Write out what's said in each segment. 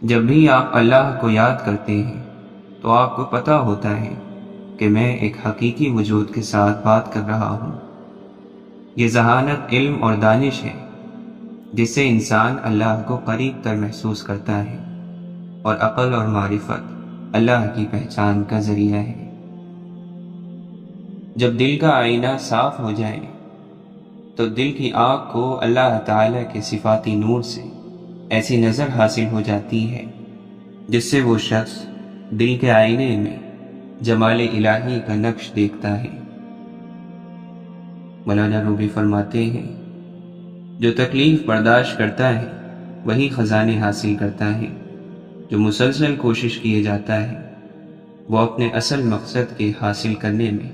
جب بھی آپ اللہ کو یاد کرتے ہیں تو آپ کو پتہ ہوتا ہے کہ میں ایک حقیقی وجود کے ساتھ بات کر رہا ہوں۔ یہ ذہانت علم اور دانش ہے جس سے انسان اللہ کو قریب تر محسوس کرتا ہے، اور عقل اور معرفت اللہ کی پہچان کا ذریعہ ہے۔ جب دل کا آئینہ صاف ہو جائے تو دل کی آنکھ کو اللہ تعالیٰ کے صفاتی نور سے ایسی نظر حاصل ہو جاتی ہے جس سے وہ شخص دل کے آئینے میں جمال الہی کا نقش دیکھتا ہے۔ مولانا رومی فرماتے ہیں، جو تکلیف برداشت کرتا ہے وہی خزانے حاصل کرتا ہے، جو مسلسل کوشش کیے جاتا ہے وہ اپنے اصل مقصد کے حاصل کرنے میں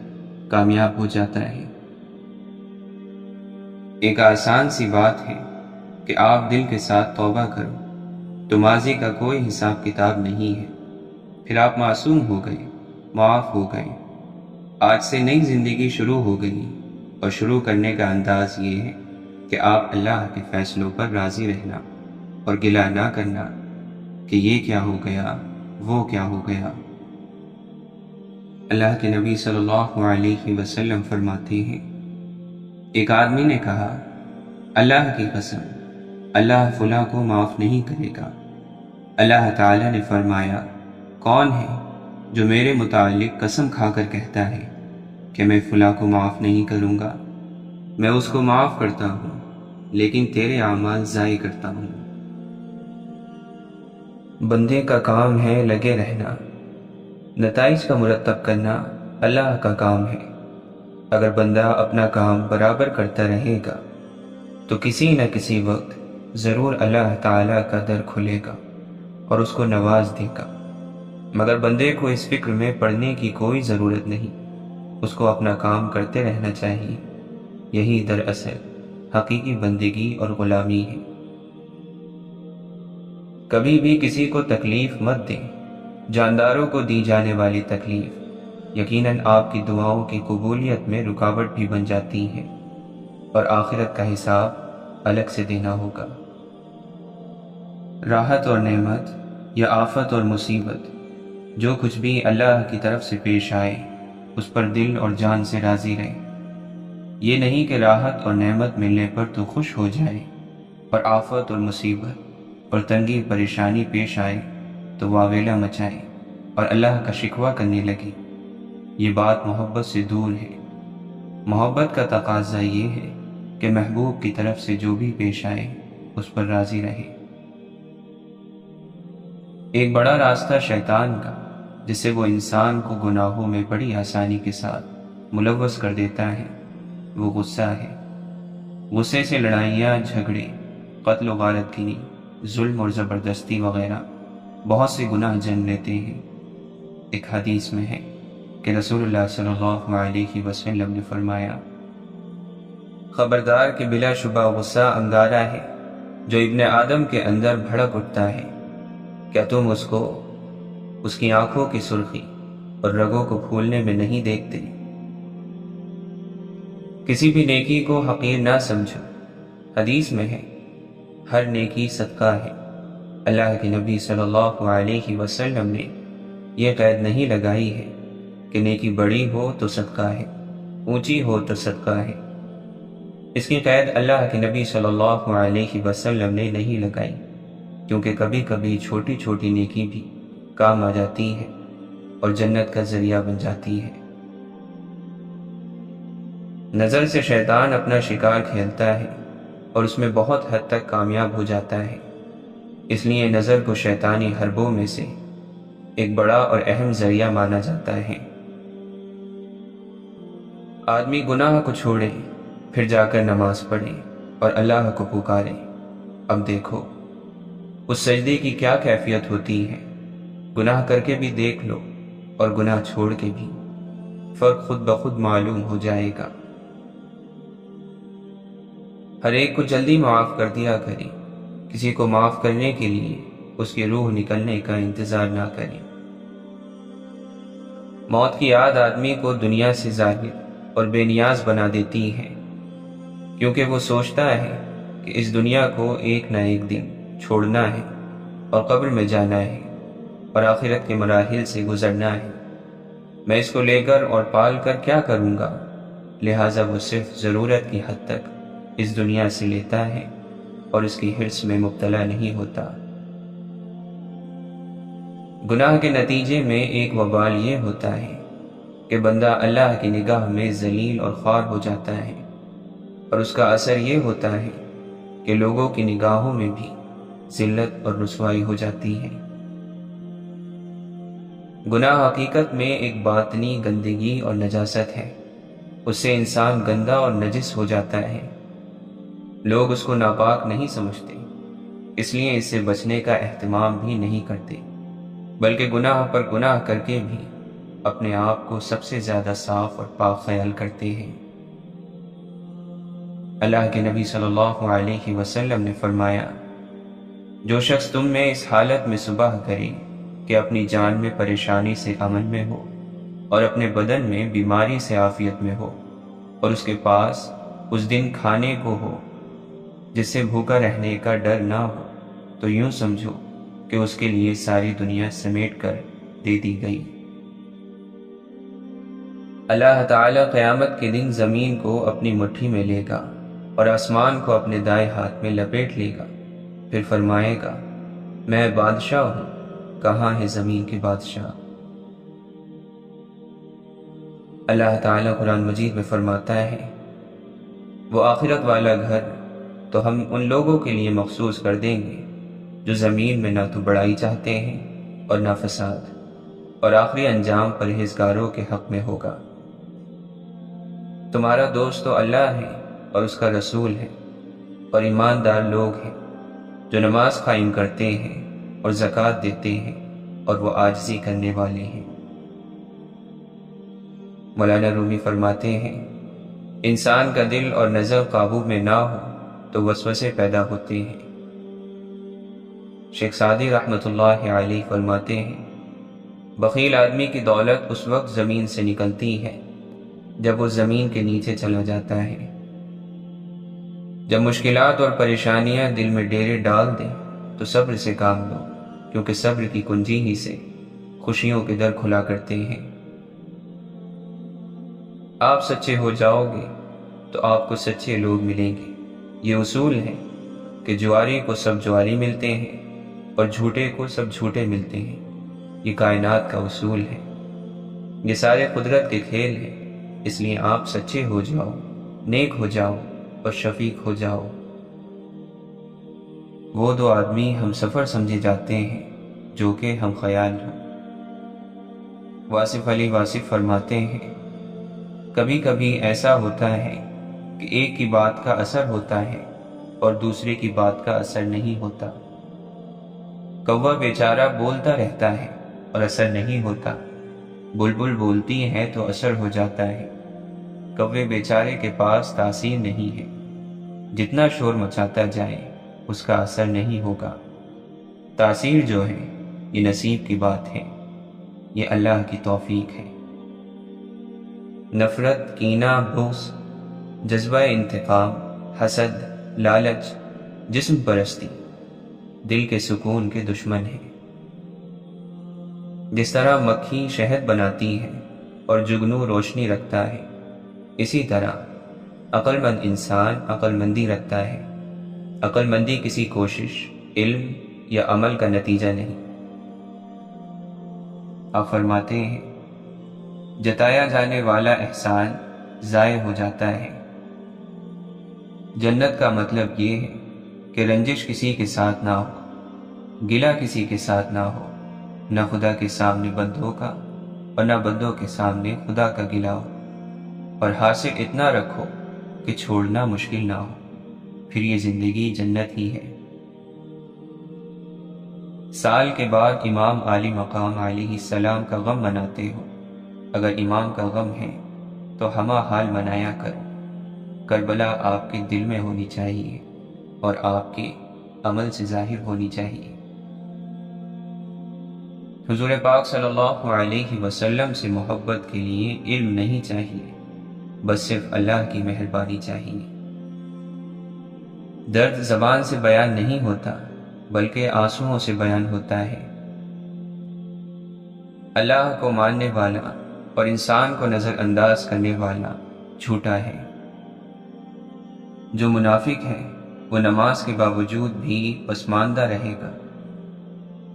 کامیاب ہو جاتا ہے۔ ایک آسان سی بات ہے کہ آپ دل کے ساتھ توبہ کرو تو ماضی کا کوئی حساب کتاب نہیں ہے، پھر آپ معصوم ہو گئے، معاف ہو گئے، آج سے نئی زندگی شروع ہو گئی، اور شروع کرنے کا انداز یہ ہے کہ آپ اللہ کے فیصلوں پر راضی رہنا اور گلہ نہ کرنا کہ یہ کیا ہو گیا، وہ کیا ہو گیا۔ اللہ کے نبی صلی اللہ علیہ وسلم فرماتے ہیں، ایک آدمی نے کہا، اللہ کی قسم اللہ فلاں کو معاف نہیں کرے گا۔ اللہ تعالیٰ نے فرمایا، کون ہے جو میرے متعلق قسم کھا کر کہتا ہے کہ میں فلاں کو معاف نہیں کروں گا؟ میں اس کو معاف کرتا ہوں لیکن تیرے اعمال ضائع کرتا ہوں۔ بندے کا کام ہے لگے رہنا، نتائج کا مرتب کرنا اللہ کا کام ہے۔ اگر بندہ اپنا کام برابر کرتا رہے گا تو کسی نہ کسی وقت ضرور اللہ تعالیٰ کا در کھلے گا اور اس کو نواز دے گا، مگر بندے کو اس فکر میں پڑنے کی کوئی ضرورت نہیں، اس کو اپنا کام کرتے رہنا چاہیے۔ یہی دراصل حقیقی بندگی اور غلامی ہے۔ کبھی بھی کسی کو تکلیف مت دیں، جانداروں کو دی جانے والی تکلیف یقیناً آپ کی دعاؤں کی قبولیت میں رکاوٹ بھی بن جاتی ہے، اور آخرت کا حساب الگ سے دینا ہوگا۔ راحت اور نعمت یا آفت اور مصیبت، جو کچھ بھی اللہ کی طرف سے پیش آئے اس پر دل اور جان سے راضی رہیں۔ یہ نہیں کہ راحت اور نعمت ملنے پر تو خوش ہو جائے، اور آفت اور مصیبت اور تنگی پریشانی پیش آئے تو واویلا مچائے اور اللہ کا شکوہ کرنے لگے۔ یہ بات محبت سے دور ہے۔ محبت کا تقاضا یہ ہے کہ محبوب کی طرف سے جو بھی پیش آئے اس پر راضی رہے۔ ایک بڑا راستہ شیطان کا جس سے وہ انسان کو گناہوں میں بڑی آسانی کے ساتھ ملوث کر دیتا ہے، وہ غصہ ہے۔ غصے سے لڑائیاں، جھگڑے، قتل و غارت گری، ظلم اور زبردستی وغیرہ بہت سے گناہ جنم لیتے ہیں۔ ایک حدیث میں ہے کہ رسول اللہ صلی اللہ علیہ وسلم نے فرمایا، خبردار کہ بلا شبہ غصہ انگارہ ہے جو ابن آدم کے اندر بھڑک اٹھتا ہے۔ کیا تم اس کو اس کی آنکھوں کی سرخی اور رگوں کو پھولنے میں نہیں دیکھتے؟ کسی بھی نیکی کو حقیر نہ سمجھو۔ حدیث میں ہے، ہر نیکی صدقہ ہے۔ اللہ کے نبی صلی اللہ علیہ وسلم نے یہ قید نہیں لگائی ہے کہ نیکی بڑی ہو تو صدقہ ہے، اونچی ہو تو صدقہ ہے۔ اس کی قید اللہ کے نبی صلی اللہ علیہ وسلم نے نہیں لگائی، کیونکہ کبھی کبھی چھوٹی چھوٹی نیکی بھی کام آ جاتی ہے اور جنت کا ذریعہ بن جاتی ہے۔ نظر سے شیطان اپنا شکار کھیلتا ہے اور اس میں بہت حد تک کامیاب ہو جاتا ہے۔ اس لیے نظر کو شیطانی حربوں میں سے ایک بڑا اور اہم ذریعہ مانا جاتا ہے۔ آدمی گناہ کو چھوڑے، پھر جا کر نماز پڑھے اور اللہ کو پکارے۔ اب دیکھو اس سجدے کی کیا کیفیت ہوتی ہے۔ گناہ کر کے بھی دیکھ لو اور گناہ چھوڑ کے بھی، فرق خود بخود معلوم ہو جائے گا۔ ہر ایک کو جلدی معاف کر دیا کریں، کسی کو معاف کرنے کے لیے اس کی روح نکلنے کا انتظار نہ کریں۔ موت کی یاد آدمی کو دنیا سے ظاہر اور بے نیاز بنا دیتی ہے، کیونکہ وہ سوچتا ہے کہ اس دنیا کو ایک نہ ایک دن چھوڑنا ہے، اور قبر میں جانا ہے اور آخرت کے مراحل سے گزرنا ہے۔ میں اس کو لے کر اور پال کر کیا کروں گا؟ لہٰذا وہ صرف ضرورت کی حد تک اس دنیا سے لیتا ہے اور اس کی حرص میں مبتلا نہیں ہوتا۔ گناہ کے نتیجے میں ایک وبال یہ ہوتا ہے کہ بندہ اللہ کی نگاہ میں ذلیل اور خوار ہو جاتا ہے، اور اس کا اثر یہ ہوتا ہے کہ لوگوں کی نگاہوں میں بھی ذلت اور رسوائی ہو جاتی ہے۔ گناہ حقیقت میں ایک باطنی گندگی اور نجاست ہے۔ اس سے انسان گندا اور نجس ہو جاتا ہے۔ لوگ اس کو ناپاک نہیں سمجھتے، اس لیے اس سے بچنے کا اہتمام بھی نہیں کرتے، بلکہ گناہ پر گناہ کر کے بھی اپنے آپ کو سب سے زیادہ صاف اور پاک خیال کرتے ہیں۔ اللہ کے نبی صلی اللہ علیہ وسلم نے فرمایا، جو شخص تم میں اس حالت میں صبح کرے کہ اپنی جان میں پریشانی سے امن میں ہو اور اپنے بدن میں بیماری سے عافیت میں ہو، اور اس کے پاس اس دن کھانے کو ہو جس سے بھوکا رہنے کا ڈر نہ ہو، تو یوں سمجھو کہ اس کے لیے ساری دنیا سمیٹ کر دے دی گئی۔ اللہ تعالیٰ قیامت کے دن زمین کو اپنی مٹھی میں لے گا اور آسمان کو اپنے دائیں ہاتھ میں لپیٹ لے گا، پھر فرمائے گا، میں بادشاہ ہوں، کہاں ہے زمین کے بادشاہ؟ اللہ تعالیٰ قرآن مجید میں فرماتا ہے، وہ آخرت والا گھر تو ہم ان لوگوں کے لیے مخصوص کر دیں گے جو زمین میں نہ تو بڑائی چاہتے ہیں اور نہ فساد، اور آخری انجام پرہیزگاروں کے حق میں ہوگا۔ تمہارا دوست تو اللہ ہے اور اس کا رسول ہے، اور ایماندار لوگ ہیں جو نماز قائم کرتے ہیں اور زکوٰۃ دیتے ہیں اور وہ عاجزی کرنے والے ہیں۔ مولانا رومی فرماتے ہیں، انسان کا دل اور نظر قابو میں نہ ہو تو وسوسے پیدا ہوتے ہیں۔ شیخ سعدی رحمۃ اللہ علیہ فرماتے ہیں، بخیل آدمی کی دولت اس وقت زمین سے نکلتی ہے جب وہ زمین کے نیچے چلا جاتا ہے۔ جب مشکلات اور پریشانیاں دل میں ڈیرے ڈال دیں تو صبر سے کام لو، کیونکہ صبر کی کنجی ہی سے خوشیوں کے در کھلا کرتے ہیں۔ آپ سچے ہو جاؤ گے تو آپ کو سچے لوگ ملیں گے۔ یہ اصول ہے کہ جواری کو سب جواری ملتے ہیں اور جھوٹے کو سب جھوٹے ملتے ہیں۔ یہ کائنات کا اصول ہے، یہ سارے قدرت کے کھیل ہیں۔ اس لیے آپ سچے ہو جاؤ، نیک ہو جاؤ اور شفیق ہو جاؤ۔ وہ دو آدمی ہم سفر سمجھے جاتے ہیں جو کہ ہم خیال ہوں۔ واصف علی واصف فرماتے ہیں، کبھی کبھی ایسا ہوتا ہے کہ ایک کی بات کا اثر ہوتا ہے اور دوسرے کی بات کا اثر نہیں ہوتا۔ کوا بیچارہ بولتا رہتا ہے اور اثر نہیں ہوتا، بلبل بولتی ہے تو اثر ہو جاتا ہے۔ کوے بیچارے کے پاس تاثیر نہیں ہے، جتنا شور مچاتا جائے اس کا اثر نہیں ہوگا۔ تاثیر جو ہے یہ نصیب کی بات ہے، یہ اللہ کی توفیق ہے۔ نفرت، کینہ، بغض، جذبہ انتقام، حسد، لالچ، جسم پرستی دل کے سکون کے دشمن ہیں۔ جس طرح مکھی شہد بناتی ہے اور جگنو روشنی رکھتا ہے، اسی طرح عقل مند انسان عقل مندی رکھتا ہے۔ عقل مندی کسی کوشش، علم یا عمل کا نتیجہ نہیں۔ آپ فرماتے ہیں، جتایا جانے والا احسان ضائع ہو جاتا ہے۔ جنت کا مطلب یہ ہے کہ رنجش کسی کے ساتھ نہ ہو، گلہ کسی کے ساتھ نہ ہو، نہ خدا کے سامنے بندوں کا اور نہ بندوں کے سامنے خدا کا گلہ ہو، اور حاصل اتنا رکھو کہ چھوڑنا مشکل نہ ہو، پھر یہ زندگی جنت ہی ہے۔ سال کے بعد امام علی مقام علیہ السلام کا غم مناتے ہو، اگر امام کا غم ہے تو ہمہ حال منایا کرو۔ کربلا آپ کے دل میں ہونی چاہیے اور آپ کے عمل سے ظاہر ہونی چاہیے۔ حضور پاک صلی اللہ علیہ وسلم سے محبت کے لیے علم نہیں چاہیے، بس صرف اللہ کی مہربانی چاہیے۔ درد زبان سے بیان نہیں ہوتا، بلکہ آنسوؤں سے بیان ہوتا ہے۔ اللہ کو ماننے والا اور انسان کو نظر انداز کرنے والا جھوٹا ہے۔ جو منافق ہے وہ نماز کے باوجود بھی پسماندہ رہے گا۔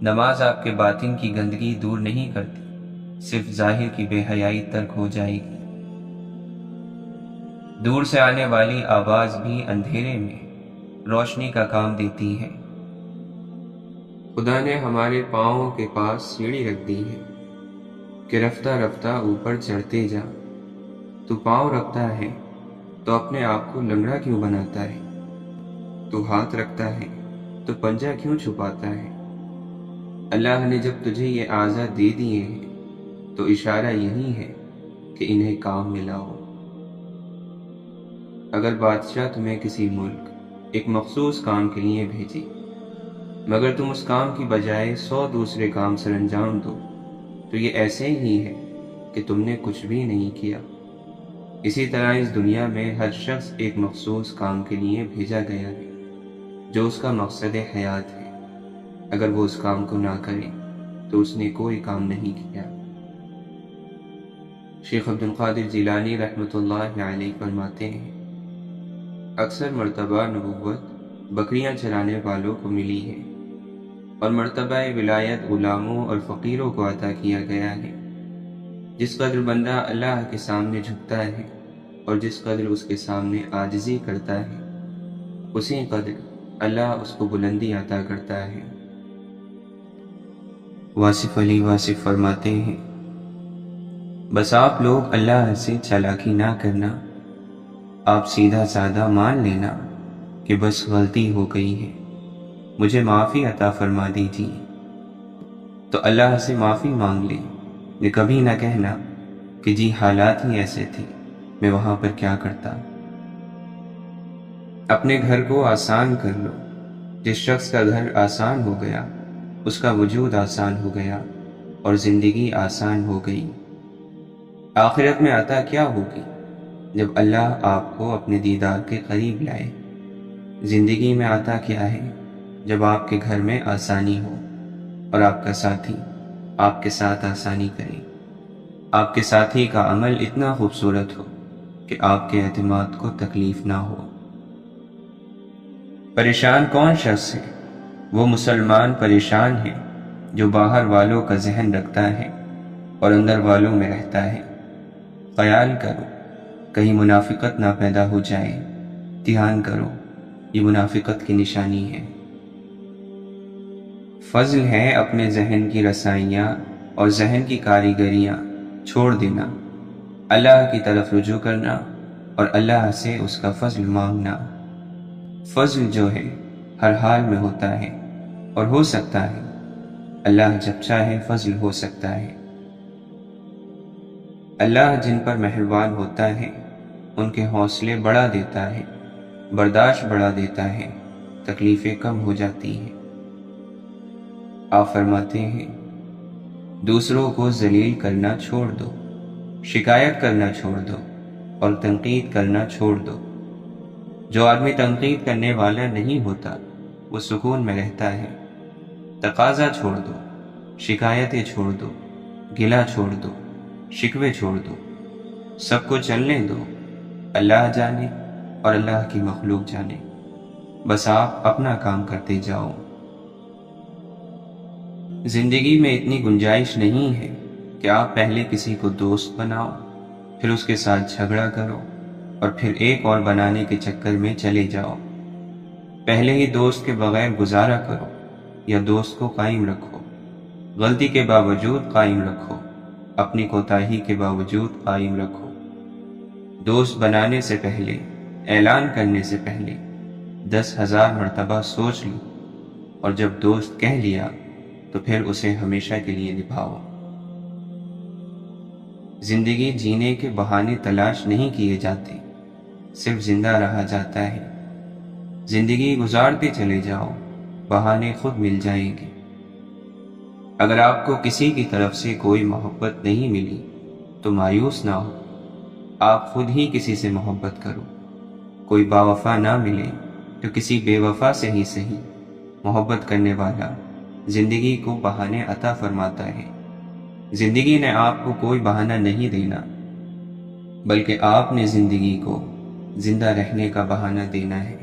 نماز آپ کے باطن کی گندگی دور نہیں کرتی، صرف ظاہر کی بے حیائی ترک ہو جائے گی۔ دور سے آنے والی آواز بھی اندھیرے میں روشنی کا کام دیتی ہے۔ خدا نے ہمارے پاؤں کے پاس سیڑھی رکھ دی ہے کہ رفتہ رفتہ اوپر چڑھتے جا۔ تو پاؤں رکھتا ہے تو اپنے آپ کو لنگڑا کیوں بناتا ہے؟ تو ہاتھ رکھتا ہے تو پنجہ کیوں چھپاتا ہے؟ اللہ نے جب تجھے یہ اعضاء دے دیے ہیں تو اشارہ یہی ہے کہ انہیں کام میں لاؤ۔ اگر بادشاہ تمہیں کسی ملک ایک مخصوص کام کے لیے بھیجے، مگر تم اس کام کی بجائے 100 دوسرے کام سر انجام دو، تو یہ ایسے ہی ہے کہ تم نے کچھ بھی نہیں کیا۔ اسی طرح اس دنیا میں ہر شخص ایک مخصوص کام کے لیے بھیجا گیا ہے جو اس کا مقصد حیات ہے۔ اگر وہ اس کام کو نہ کرے تو اس نے کوئی کام نہیں کیا۔ شیخ عبد القادر جیلانی رحمۃ اللہ علیہ فرماتے ہیں، اکثر مرتبہ نبوت بکریاں چرانے والوں کو ملی ہے اور مرتبہ ولایت غلاموں اور فقیروں کو عطا کیا گیا ہے۔ جس قدر بندہ اللہ کے سامنے جھکتا ہے اور جس قدر اس کے سامنے عاجزی کرتا ہے، اسی قدر اللہ اس کو بلندی عطا کرتا ہے۔ واصف علی واصف فرماتے ہیں، بس آپ لوگ اللہ سے چالاکی نہ کرنا، آپ سیدھا سادہ مان لینا کہ بس غلطی ہو گئی ہے، مجھے معافی عطا فرما دیجیے۔ تو اللہ سے معافی مانگ لے، یہ کبھی نہ کہنا کہ جی حالات ہی ایسے تھے، میں وہاں پر کیا کرتا۔ اپنے گھر کو آسان کر لو۔ جس شخص کا گھر آسان ہو گیا اس کا وجود آسان ہو گیا اور زندگی آسان ہو گئی۔ آخرت میں عطا کیا ہوگی جب اللہ آپ کو اپنے دیدار کے قریب لائے؟ زندگی میں عطا کیا ہے جب آپ کے گھر میں آسانی ہو اور آپ کا ساتھی آپ کے ساتھ آسانی کرے، آپ کے ساتھی کا عمل اتنا خوبصورت ہو کہ آپ کے اعتماد کو تکلیف نہ ہو۔ پریشان کون شخص ہے؟ وہ مسلمان پریشان ہے جو باہر والوں کا ذہن رکھتا ہے اور اندر والوں میں رہتا ہے۔ خیال کرو کہیں منافقت نہ پیدا ہو جائے، دھیان کرو یہ منافقت کی نشانی ہے۔ فضل ہے اپنے ذہن کی رسائیاں اور ذہن کی کاریگریاں چھوڑ دینا، اللہ کی طرف رجوع کرنا اور اللہ سے اس کا فضل مانگنا۔ فضل جو ہے ہر حال میں ہوتا ہے اور ہو سکتا ہے، اللہ جب چاہے فضل ہو سکتا ہے۔ اللہ جن پر مہربان ہوتا ہے ان کے حوصلے بڑھا دیتا ہے، برداشت بڑھا دیتا ہے، تکلیفیں کم ہو جاتی ہیں۔ آپ فرماتے ہیں، دوسروں کو ذلیل کرنا چھوڑ دو، شکایت کرنا چھوڑ دو اور تنقید کرنا چھوڑ دو۔ جو آدمی تنقید کرنے والا نہیں ہوتا وہ سکون میں رہتا ہے۔ تقاضا چھوڑ دو، شکایتیں چھوڑ دو، گلہ چھوڑ دو، شکوے چھوڑ دو، سب کو چلنے دو۔ اللہ جانے اور اللہ کی مخلوق جانے، بس آپ اپنا کام کرتے جاؤ۔ زندگی میں اتنی گنجائش نہیں ہے کہ آپ پہلے کسی کو دوست بناؤ، پھر اس کے ساتھ جھگڑا کرو اور پھر ایک اور بنانے کے چکر میں چلے جاؤ۔ پہلے ہی دوست کے بغیر گزارا کرو یا دوست کو قائم رکھو، غلطی کے باوجود قائم رکھو، اپنی کوتاہی کے باوجود قائم رکھو۔ دوست بنانے سے پہلے، اعلان کرنے سے پہلے 10,000 مرتبہ سوچ لو، اور جب دوست کہہ لیا تو پھر اسے ہمیشہ کے لیے نبھاؤ۔ زندگی جینے کے بہانے تلاش نہیں کیے جاتے، صرف زندہ رہا جاتا ہے۔ زندگی گزارتے چلے جاؤ، بہانے خود مل جائیں گے۔ اگر آپ کو کسی کی طرف سے کوئی محبت نہیں ملی تو مایوس نہ ہو، آپ خود ہی کسی سے محبت کرو۔ کوئی باوفا نہ ملے تو کسی بے وفا سے ہی صحیح محبت کرنے والا زندگی کو بہانے عطا فرماتا ہے۔ زندگی نے آپ کو کوئی بہانہ نہیں دینا، بلکہ آپ نے زندگی کو زندہ رہنے کا بہانہ دینا ہے۔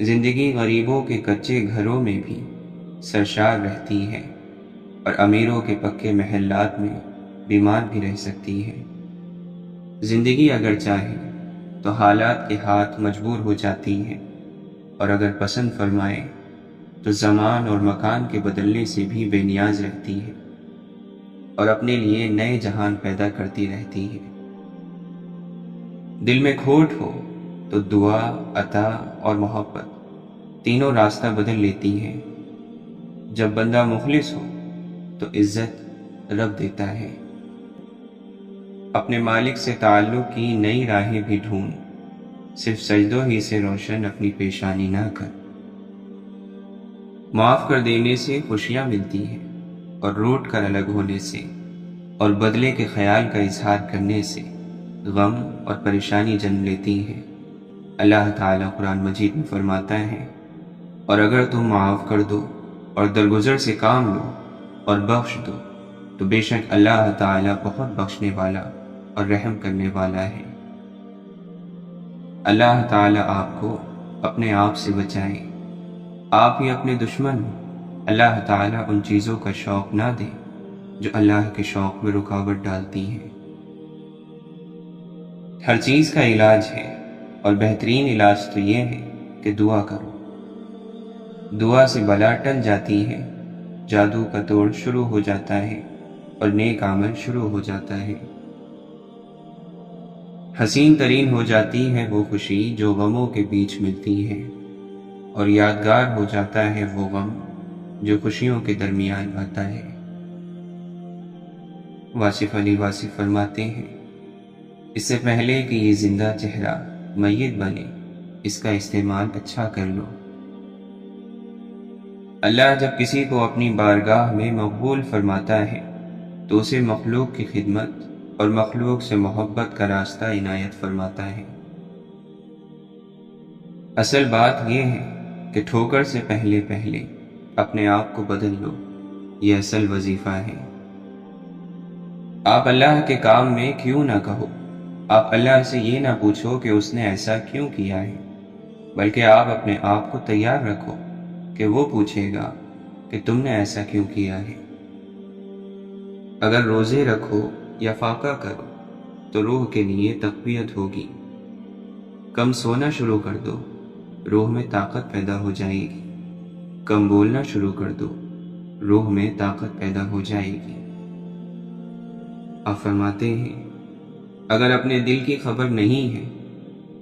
زندگی غریبوں کے کچے گھروں میں بھی سرشار رہتی ہے اور امیروں کے پکے محلات میں بیمار بھی رہ سکتی ہے۔ زندگی اگر چاہے تو حالات کے ہاتھ مجبور ہو جاتی ہے، اور اگر پسند فرمائے تو زمان اور مکان کے بدلنے سے بھی بے نیاز رہتی ہے اور اپنے لیے نئے جہان پیدا کرتی رہتی ہے۔ دل میں کھوٹ ہو تو دعا، عطا اور محبت تینوں راستہ بدل لیتی ہیں۔ جب بندہ مخلص ہو تو عزت رب دیتا ہے۔ اپنے مالک سے تعلق کی نئی راہیں بھی ڈھونڈ، صرف سجدوں ہی سے روشن اپنی پیشانی نہ کر۔ معاف کر دینے سے خوشیاں ملتی ہیں، اور روٹ کر الگ ہونے سے اور بدلے کے خیال کا اظہار کرنے سے غم اور پریشانی جنم لیتی ہیں۔ اللہ تعالیٰ قرآن مجید میں فرماتا ہے، اور اگر تم معاف کر دو اور درگزر سے کام لو اور بخش دو تو بے شک اللہ تعالیٰ بہت بخشنے والا اور رحم کرنے والا ہے۔ اللہ تعالیٰ آپ کو اپنے آپ سے بچائے۔ آپ ہی اپنے دشمن ہو۔ اللہ تعالیٰ ان چیزوں کا شوق نہ دے جو اللہ کے شوق میں رکاوٹ ڈالتی ہیں۔ ہر چیز کا علاج ہے، اور بہترین علاج تو یہ ہے کہ دعا کرو۔ دعا سے بلا ٹل جاتی ہے، جادو کا توڑ شروع ہو جاتا ہے اور نیک عمل شروع ہو جاتا ہے۔ حسین ترین ہو جاتی ہے وہ خوشی جو غموں کے بیچ ملتی ہے، اور یادگار ہو جاتا ہے وہ غم جو خوشیوں کے درمیان آتا ہے۔ واصف علی واصف فرماتے ہیں، اس سے پہلے کہ یہ زندہ چہرہ میت بنے، اس کا استعمال اچھا کر لو۔ اللہ جب کسی کو اپنی بارگاہ میں مقبول فرماتا ہے تو اسے مخلوق کی خدمت اور مخلوق سے محبت کا راستہ عنایت فرماتا ہے۔ اصل بات یہ ہے کہ ٹھوکر سے پہلے اپنے آپ کو بدل لو، یہ اصل وظیفہ ہے۔ آپ اللہ کے کام میں کیوں نہ کہو، آپ اللہ سے یہ نہ پوچھو کہ اس نے ایسا کیوں کیا ہے، بلکہ آپ اپنے آپ کو تیار رکھو کہ وہ پوچھے گا کہ تم نے ایسا کیوں کیا ہے۔ اگر روزے رکھو یا فاقہ کرو تو روح کے لیے تقویت ہوگی۔ کم سونا شروع کر دو، روح میں طاقت پیدا ہو جائے گی۔ کم بولنا شروع کر دو، روح میں طاقت پیدا ہو جائے گی۔ آپ فرماتے ہیں، اگر اپنے دل کی خبر نہیں ہے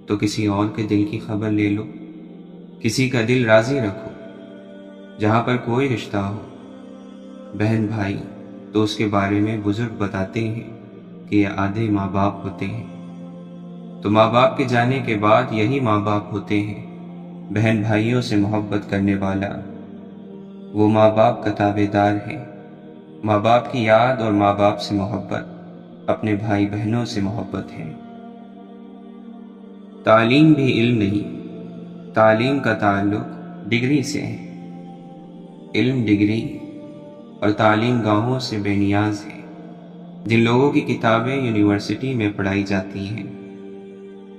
تو کسی اور کے دل کی خبر لے لو۔ کسی کا دل راضی رکھو جہاں پر کوئی رشتہ ہو۔ بہن بھائی تو اس کے بارے میں بزرگ بتاتے ہیں کہ یہ آدھے ماں باپ ہوتے ہیں، تو ماں باپ کے جانے کے بعد یہی ماں باپ ہوتے ہیں۔ بہن بھائیوں سے محبت کرنے والا وہ ماں باپ کا تابع دار ہے۔ ماں باپ کی یاد اور ماں باپ سے محبت اپنے بھائی بہنوں سے محبت ہے۔ تعلیم بھی علم نہیں، تعلیم کا تعلق ڈگری سے ہے۔ علم ڈگری اور تعلیم گاہوں سے بے نیاز ہے۔ جن لوگوں کی کتابیں یونیورسٹی میں پڑھائی جاتی ہیں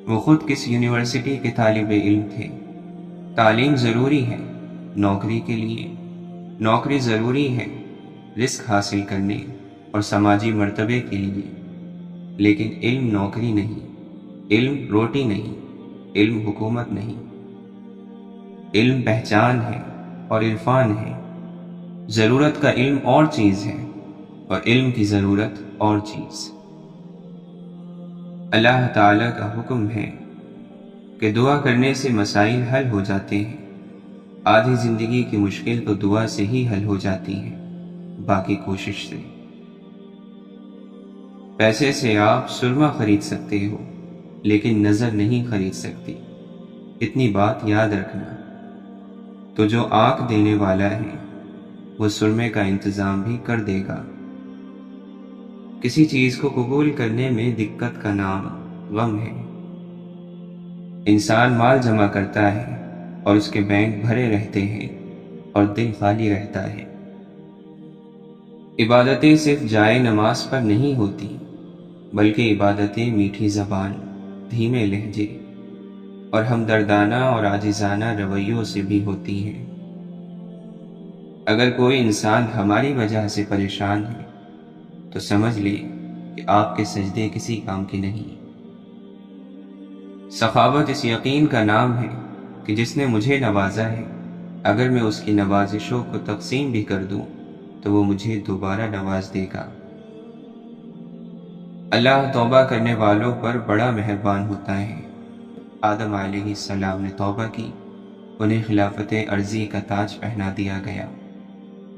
وہ خود کس یونیورسٹی کے طالب علم تھے۔ تعلیم ضروری ہے نوکری کے لیے، نوکری ضروری ہے رزق حاصل کرنے اور سماجی مرتبے کے لیے، لیکن علم نوکری نہیں، علم روٹی نہیں، علم حکومت نہیں۔ علم پہچان ہے اور عرفان ہے۔ ضرورت کا علم اور چیز ہے اور علم کی ضرورت اور چیز۔ اللہ تعالیٰ کا حکم ہے کہ دعا کرنے سے مسائل حل ہو جاتے ہیں۔ آدھی زندگی کی مشکل تو دعا سے ہی حل ہو جاتی ہے، باقی کوشش سے۔ پیسے سے آپ سرما خرید سکتے ہو لیکن نظر نہیں خرید سکتی، اتنی بات یاد رکھنا۔ تو جو آنکھ دینے والا ہے وہ سرمے کا انتظام بھی کر دے گا۔ کسی چیز کو قبول کرنے میں دقت کا نام غم ہے۔ انسان مال جمع کرتا ہے اور اس کے بینک بھرے رہتے ہیں اور دل خالی رہتا ہے۔ عبادتیں صرف جائے نماز پر نہیں ہوتی، بلکہ عبادتیں میٹھی زبان، دھیمے لہجے اور ہمدردانہ اور عاجزانہ رویوں سے بھی ہوتی ہیں۔ اگر کوئی انسان ہماری وجہ سے پریشان ہے تو سمجھ لے کہ آپ کے سجدے کسی کام کے نہیں۔ سخاوت اس یقین کا نام ہے کہ جس نے مجھے نوازا ہے، اگر میں اس کی نوازشوں کو تقسیم بھی کر دوں تو وہ مجھے دوبارہ نواز دے گا۔ اللہ توبہ کرنے والوں پر بڑا مہربان ہوتا ہے۔ آدم علیہ السلام نے توبہ کی، انہیں خلافت عرضی کا تاج پہنا دیا گیا۔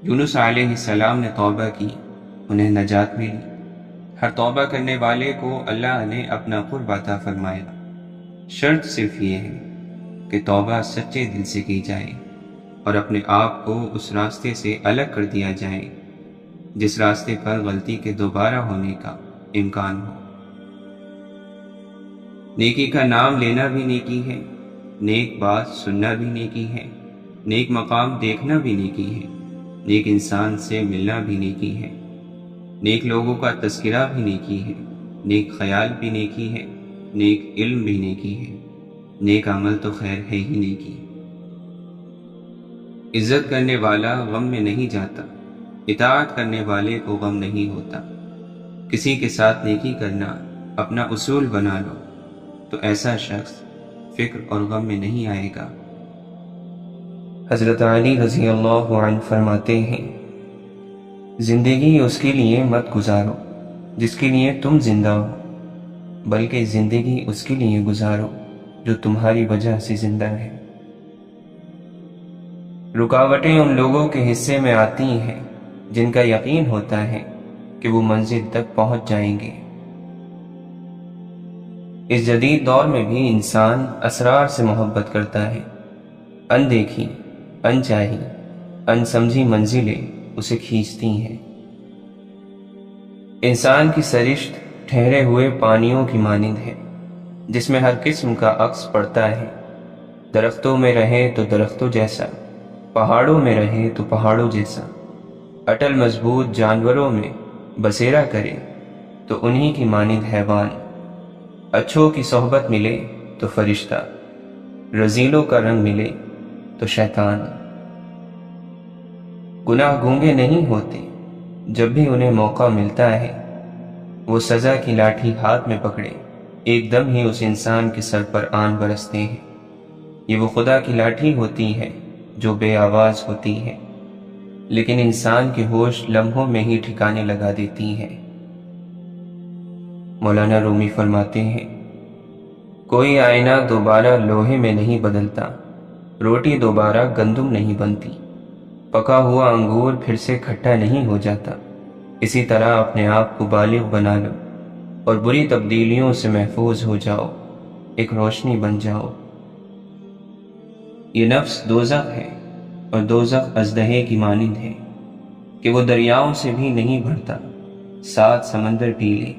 یونس علیہ السلام نے توبہ کی، انہیں نجات ملی۔ ہر توبہ کرنے والے کو اللہ نے اپنا قرب عطا فرمایا۔ شرط صرف یہ ہے کہ توبہ سچے دل سے کی جائے اور اپنے آپ کو اس راستے سے الگ کر دیا جائے جس راستے پر غلطی کے دوبارہ ہونے کا امکان ہو۔ نیکی کا نام لینا بھی نیکی ہے، نیک بات سننا بھی نیکی ہے، نیک مقام دیکھنا بھی نیکی ہے، نیک انسان سے ملنا بھی نیکی ہے، نیک لوگوں کا تذکرہ بھی نیکی ہے، نیک خیال بھی نیکی ہے، نیک علم بھی نیکی ہے، نیک عمل تو خیر ہے ہی نیکی۔ عزت کرنے والا غم میں نہیں جاتا، اطاعت کرنے والے کو غم نہیں ہوتا۔ کسی کے ساتھ نیکی کرنا اپنا اصول بنا لو تو ایسا شخص فکر اور غم میں نہیں آئے گا۔ حضرت علی رضی اللہ عنہ فرماتے ہیں، زندگی اس کے لیے مت گزارو جس کے لیے تم زندہ ہو، بلکہ زندگی اس کے لیے گزارو جو تمہاری وجہ سے زندہ ہے۔ رکاوٹیں ان لوگوں کے حصے میں آتی ہیں جن کا یقین ہوتا ہے کہ وہ منزل تک پہنچ جائیں گے۔ اس جدید دور میں بھی انسان اسرار سے محبت کرتا ہے۔ اندیکھی، انچاہی، انسمجھی منزلیں اسے کھینچتی ہیں۔ انسان کی سرشت ٹھہرے ہوئے پانیوں کی مانند ہے جس میں ہر قسم کا عکس پڑتا ہے۔ درختوں میں رہے تو درختوں جیسا، پہاڑوں میں رہے تو پہاڑوں جیسا، اٹل مضبوط جانوروں میں بسیرا کرے تو انہی کی مانند حیوان، اچھوں کی صحبت ملے تو فرشتہ، رذیلوں کا رنگ ملے تو شیطان۔ گناہ گونگے نہیں ہوتے، جب بھی انہیں موقع ملتا ہے وہ سزا کی لاٹھی ہاتھ میں پکڑے ایک دم ہی اس انسان کے سر پر آن برستے ہیں۔ یہ وہ خدا کی لاٹھی ہوتی ہے جو بے آواز ہوتی ہے، لیکن انسان کے ہوش لمحوں میں ہی ٹھکانے لگا دیتی ہے۔ مولانا رومی فرماتے ہیں، کوئی آئینہ دوبارہ لوہے میں نہیں بدلتا، روٹی دوبارہ گندم نہیں بنتی، پکا ہوا انگور پھر سے کھٹا نہیں ہو جاتا۔ اسی طرح اپنے آپ کو بالغ بنا لو اور بری تبدیلیوں سے محفوظ ہو جاؤ، ایک روشنی بن جاؤ۔ یہ نفس دوزخ ہے اور دوزخ اژدہے کی مانند ہے کہ وہ دریاؤں سے بھی نہیں بھرتا، 7 سمندر پی لے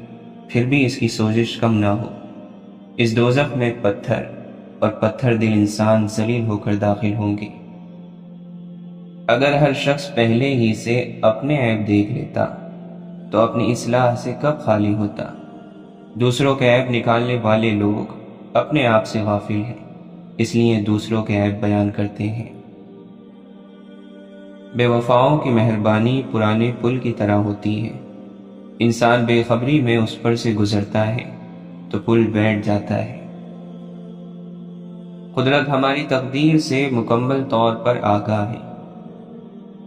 پھر بھی اس کی سوزش کم نہ ہو۔ اس دوزخ میں پتھر اور پتھر دل انسان ذلیل ہو کر داخل ہوں گے۔ اگر ہر شخص پہلے ہی سے اپنے عیب دیکھ لیتا تو اپنی اصلاح سے کب خالی ہوتا۔ دوسروں کے عیب نکالنے والے لوگ اپنے آپ سے غافل ہیں، اس لیے دوسروں کے عیب بیان کرتے ہیں۔ بے وفاؤں کی مہربانی پرانے پل کی طرح ہوتی ہے، انسان بے خبری میں اس پر سے گزرتا ہے تو پل بیٹھ جاتا ہے۔ قدرت ہماری تقدیر سے مکمل طور پر آگاہ ہے،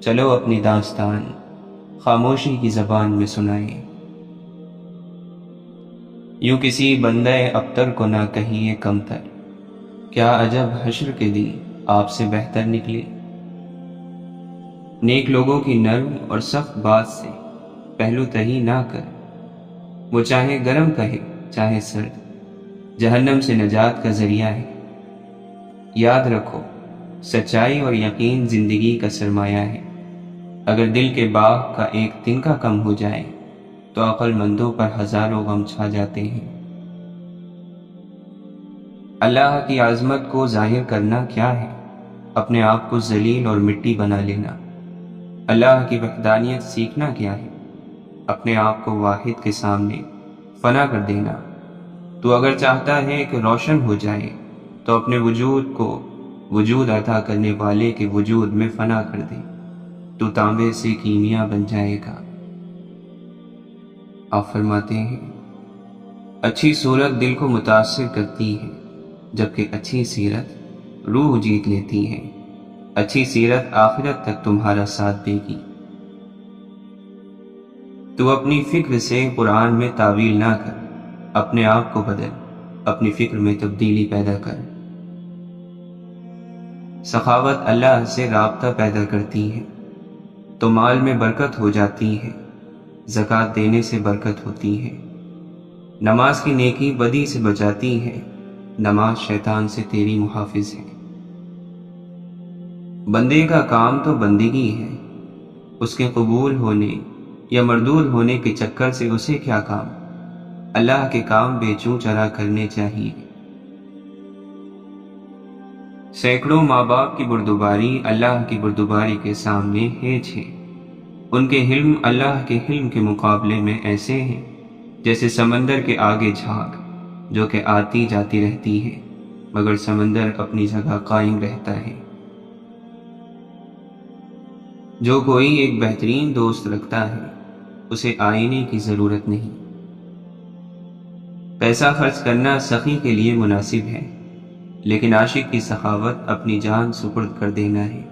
چلو اپنی داستان خاموشی کی زبان میں سنائیں۔ یوں کسی بندہ ابتر کو نہ کہیے کمتر، کیا عجب حشر کے دن آپ سے بہتر نکلے۔ نیک لوگوں کی نرم اور سخت بات سے پہلو تہی نہ کر، وہ چاہے گرم کہے چاہے سرد، جہنم سے نجات کا ذریعہ ہے۔ یاد رکھو، سچائی اور یقین زندگی کا سرمایہ ہے۔ اگر دل کے باغ کا ایک تنکا کم ہو جائے تو عقل مندوں پر ہزاروں غم چھا جاتے ہیں۔ اللہ کی عظمت کو ظاہر کرنا کیا ہے؟ اپنے آپ کو ذلیل اور مٹی بنا لینا۔ اللہ کی وحدانیت سیکھنا کیا ہے؟ اپنے آپ کو واحد کے سامنے فنا کر دینا۔ تو اگر چاہتا ہے کہ روشن ہو جائے تو اپنے وجود کو وجود عطا کرنے والے کے وجود میں فنا کر دے، تو تانبے سے کیمیا بن جائے گا۔ آپ فرماتے ہیں، اچھی صورت دل کو متاثر کرتی ہے، جبکہ اچھی سیرت روح جیت لیتی ہے۔ اچھی سیرت آخرت تک تمہارا ساتھ دے گی۔ تو اپنی فکر سے قرآن میں تعویل نہ کر، اپنے آپ کو بدل، اپنی فکر میں تبدیلی پیدا کر۔ سخاوت اللہ سے رابطہ پیدا کرتی ہے تو مال میں برکت ہو جاتی ہے، زکوٰۃ دینے سے برکت ہوتی ہے۔ نماز کی نیکی بدی سے بچاتی ہے، نماز شیطان سے تیری محافظ ہے۔ بندے کا کام تو بندگی ہے، اس کے قبول ہونے یا مردود ہونے کے چکر سے اسے کیا کام؟ اللہ کے کام بے چوں چرا کرنے چاہیے۔ سینکڑوں ماں باپ کی بردباری اللہ کی بردباری کے سامنے ہیچ ہے۔ ان کے حلم اللہ کے حلم کے مقابلے میں ایسے ہیں جیسے سمندر کے آگے جھاگ جو کہ آتی جاتی رہتی ہے، مگر سمندر اپنی جگہ قائم رہتا ہے۔ جو کوئی ایک بہترین دوست رکھتا ہے اسے آئینے کی ضرورت نہیں۔ پیسہ خرچ کرنا سخی کے لیے مناسب ہے، لیکن عاشق کی سخاوت اپنی جان سپرد کر دینا ہے۔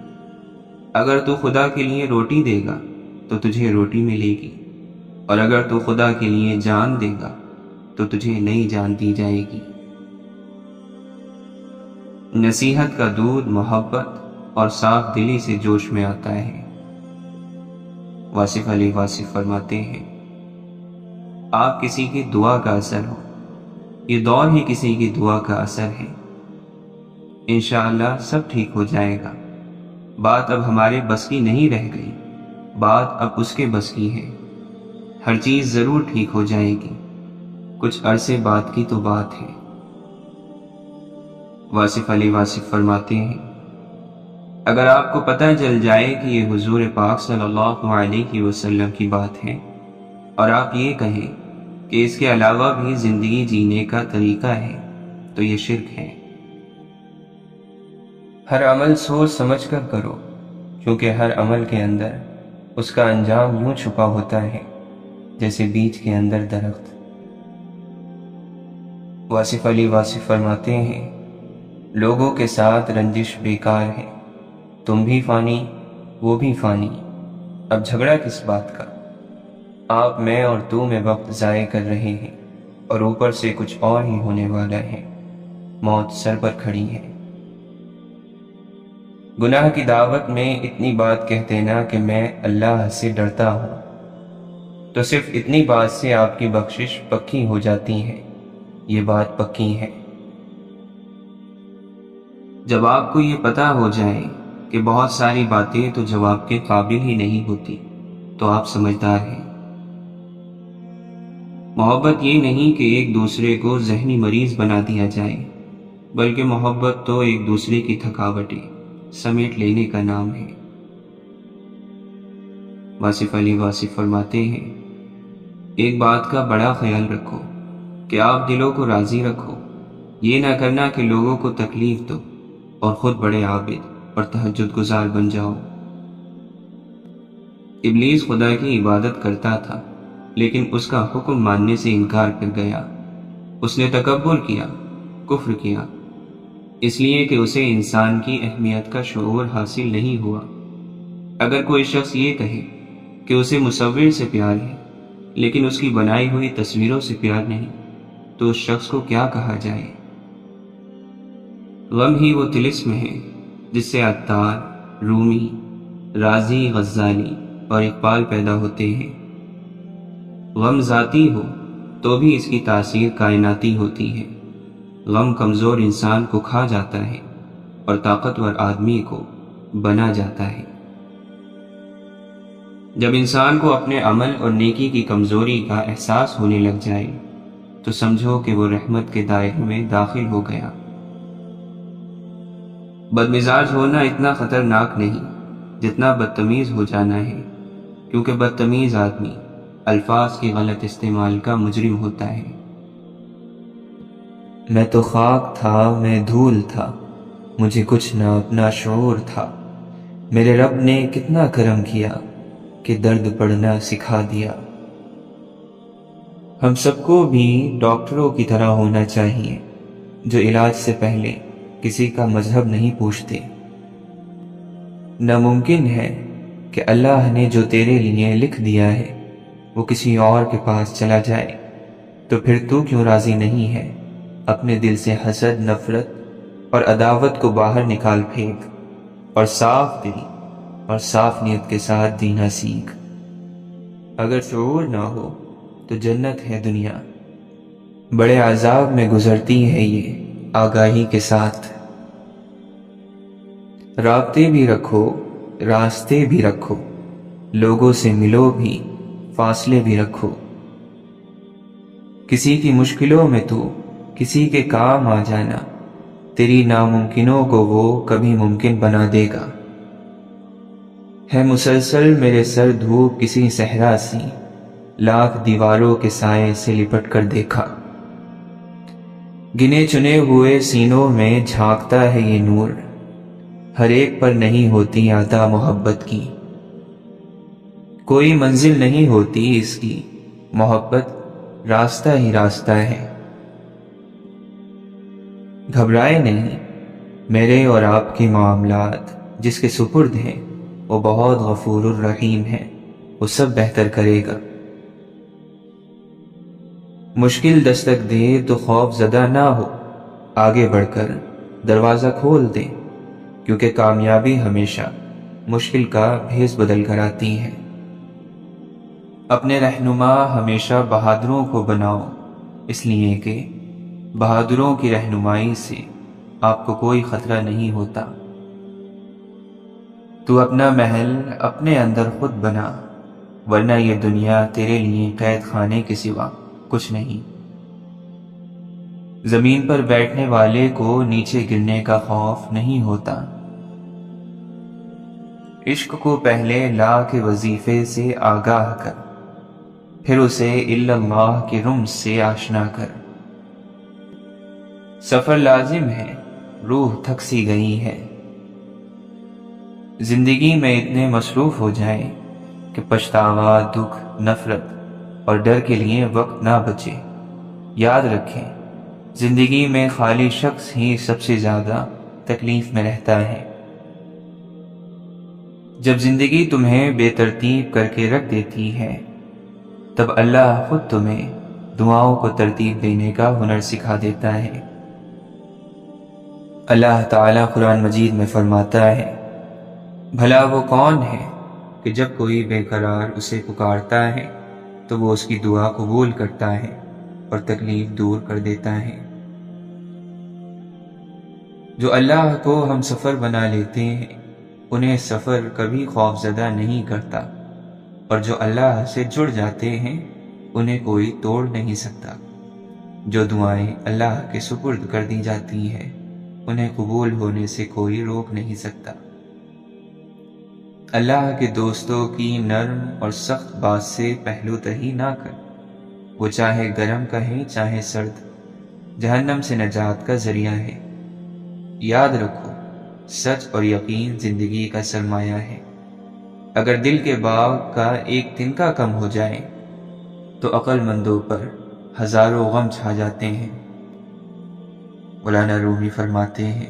اگر تو خدا کے لیے روٹی دے گا تو تجھے روٹی ملے گی، اور اگر تو خدا کے لیے جان دے گا تو تجھے نئی جان دی جائے گی۔ نصیحت کا دودھ محبت اور صاف دلی سے جوش میں آتا ہے۔ واصف علی واصف فرماتے ہیں، آپ کسی کی دعا کا اثر ہو، یہ دور ہی کسی کی دعا کا اثر ہے۔ انشاءاللہ سب ٹھیک ہو جائے گا۔ بات اب ہمارے بس کی نہیں رہ گئی، بات اب اس کے بس کی ہے۔ ہر چیز ضرور ٹھیک ہو جائے گی، کچھ عرصے بعد کی تو بات ہے۔ واصف علی واصف فرماتے ہیں، اگر آپ کو پتہ چل جائے کہ یہ حضور پاک صلی اللہ علیہ وسلم کی بات ہے، اور آپ یہ کہیں کہ اس کے علاوہ بھی زندگی جینے کا طریقہ ہے، تو یہ شرک ہے۔ ہر عمل سوچ سمجھ کر کرو، کیونکہ ہر عمل کے اندر اس کا انجام یوں چھپا ہوتا ہے جیسے بیج کے اندر درخت۔ واصف علی واصف فرماتے ہیں، لوگوں کے ساتھ رنجش بیکار ہے، تم بھی فانی وہ بھی فانی، اب جھگڑا کس بات کا؟ آپ میں اور تو میں وقت ضائع کر رہے ہیں، اور اوپر سے کچھ اور ہی ہونے والا ہے، موت سر پر کھڑی ہے۔ گناہ کی دعوت میں اتنی بات کہہ دینا کہ میں اللہ سے ڈرتا ہوں، تو صرف اتنی بات سے آپ کی بخشش پکی ہو جاتی ہے، یہ بات پکی ہے۔ جب آپ کو یہ پتہ ہو جائے کہ بہت ساری باتیں تو جواب کے قابل ہی نہیں ہوتی، تو آپ سمجھدار ہیں۔ محبت یہ نہیں کہ ایک دوسرے کو ذہنی مریض بنا دیا جائے، بلکہ محبت تو ایک دوسرے کی تھکاوٹیں سمیٹ لینے کا نام ہے۔ واصف علی واصف فرماتے ہیں، ایک بات کا بڑا خیال رکھو کہ آپ دلوں کو راضی رکھو، یہ نہ کرنا کہ لوگوں کو تکلیف دو اور خود بڑے عابد اور تہجد گزار بن جاؤ۔ ابلیس خدا کی عبادت کرتا تھا، لیکن اس کا حکم ماننے سے انکار کر گیا۔ اس نے تکبر کیا، کفر کیا، اس لیے کہ اسے انسان کی اہمیت کا شعور حاصل نہیں ہوا۔ اگر کوئی شخص یہ کہے کہ اسے مصور سے پیار ہے، لیکن اس کی بنائی ہوئی تصویروں سے پیار نہیں، تو اس شخص کو کیا کہا جائے؟ غم ہی وہ طلسم ہے جس سے عطار، رومی، رازی، غزالی اور اقبال پیدا ہوتے ہیں۔ غم ذاتی ہو تو بھی اس کی تاثیر کائناتی ہوتی ہے۔ غم کمزور انسان کو کھا جاتا ہے اور طاقتور آدمی کو بنا جاتا ہے۔ جب انسان کو اپنے عمل اور نیکی کی کمزوری کا احساس ہونے لگ جائے تو سمجھو کہ وہ رحمت کے دائرے میں داخل ہو گیا۔ بدمزاج ہونا اتنا خطرناک نہیں جتنا بدتمیز ہو جانا ہے، کیونکہ بدتمیز آدمی الفاظ کی غلط استعمال کا مجرم ہوتا ہے۔ میں تو خاک تھا، میں دھول تھا، مجھے کچھ نہ اپنا شعور تھا، میرے رب نے کتنا کرم کیا کہ درد پڑھنا سکھا دیا۔ ہم سب کو بھی ڈاکٹروں کی طرح ہونا چاہیے، جو علاج سے پہلے کسی کا مذہب نہیں پوچھتے۔ ناممکن ہے کہ اللہ نے جو تیرے لیے لکھ دیا ہے وہ کسی اور کے پاس چلا جائے، تو پھر تو کیوں راضی نہیں ہے؟ اپنے دل سے حسد، نفرت اور عداوت کو باہر نکال پھینک، اور صاف دل اور صاف نیت کے ساتھ جینا سیکھ۔ اگر شعور نہ ہو تو جنت ہے دنیا، بڑے عذاب میں گزرتی ہے یہ آگاہی کے ساتھ۔ رابطے بھی رکھو، راستے بھی رکھو، لوگوں سے ملو بھی، فاصلے بھی رکھو۔ کسی کی مشکلوں میں تو کسی کے کام آ جانا، تیری ناممکنوں کو وہ کبھی ممکن بنا دے گا۔ ہے مسلسل میرے سر دھوپ کسی صحرا سی، لاکھ دیواروں کے سائے سے لپٹ کر دیکھا۔ گنے چنے ہوئے سینوں میں جھانکتا ہے یہ نور، ہر ایک پر نہیں ہوتی عطا محبت کی۔ کوئی منزل نہیں ہوتی اس کی، محبت راستہ ہی راستہ ہے۔ گھبرائے نہیں، میرے اور آپ کے معاملات جس کے سپرد ہیں وہ بہت غفور الرحیم ہے، وہ سب بہتر کرے گا۔ مشکل دستک دے تو خوف زدہ نہ ہو، آگے بڑھ کر دروازہ کھول دے، کیونکہ کامیابی ہمیشہ مشکل کا بھیس بدل کر آتی ہے۔ اپنے رہنما ہمیشہ بہادروں کو بناؤ، اس لیے کہ بہادروں کی رہنمائی سے آپ کو کوئی خطرہ نہیں ہوتا۔ تو اپنا محل اپنے اندر خود بنا، ورنہ یہ دنیا تیرے لیے قید خانے کے سوا کچھ نہیں۔ زمین پر بیٹھنے والے کو نیچے گرنے کا خوف نہیں ہوتا۔ عشق کو پہلے لا کے وظیفے سے آگاہ کر، پھر اسے الا اللہ کے رمز سے آشنا کر۔ سفر لازم ہے، روح تھک سی گئی ہے۔ زندگی میں اتنے مصروف ہو جائیں کہ پچھتاوا، دکھ، نفرت اور ڈر کے لیے وقت نہ بچے۔ یاد رکھیں، زندگی میں خالی شخص ہی سب سے زیادہ تکلیف میں رہتا ہے۔ جب زندگی تمہیں بے ترتیب کر کے رکھ دیتی ہے، تب اللہ خود تمہیں دعاؤں کو ترتیب دینے کا ہنر سکھا دیتا ہے۔ اللہ تعالیٰ قرآن مجید میں فرماتا ہے، بھلا وہ کون ہے کہ جب کوئی بے قرار اسے پکارتا ہے تو وہ اس کی دعا قبول کرتا ہے اور تکلیف دور کر دیتا ہے۔ جو اللہ کو ہم سفر بنا لیتے ہیں انہیں سفر کبھی خوف زدہ نہیں کرتا، اور جو اللہ سے جڑ جاتے ہیں انہیں کوئی توڑ نہیں سکتا۔ جو دعائیں اللہ کے سپرد کر دی جاتی ہیں انہیں قبول ہونے سے کوئی روک نہیں سکتا۔ اللہ کے دوستوں کی نرم اور سخت بات سے پہلو تہی نہ کر، وہ چاہے گرم کہیں چاہے سرد، جہنم سے نجات کا ذریعہ ہے۔ یاد رکھو، سچ اور یقین زندگی کا سرمایہ ہے۔ اگر دل کے باغ کا ایک تنکا کم ہو جائے تو عقل مندوں پر ہزاروں غم چھا جاتے ہیں۔ مولانا رومی فرماتے ہیں،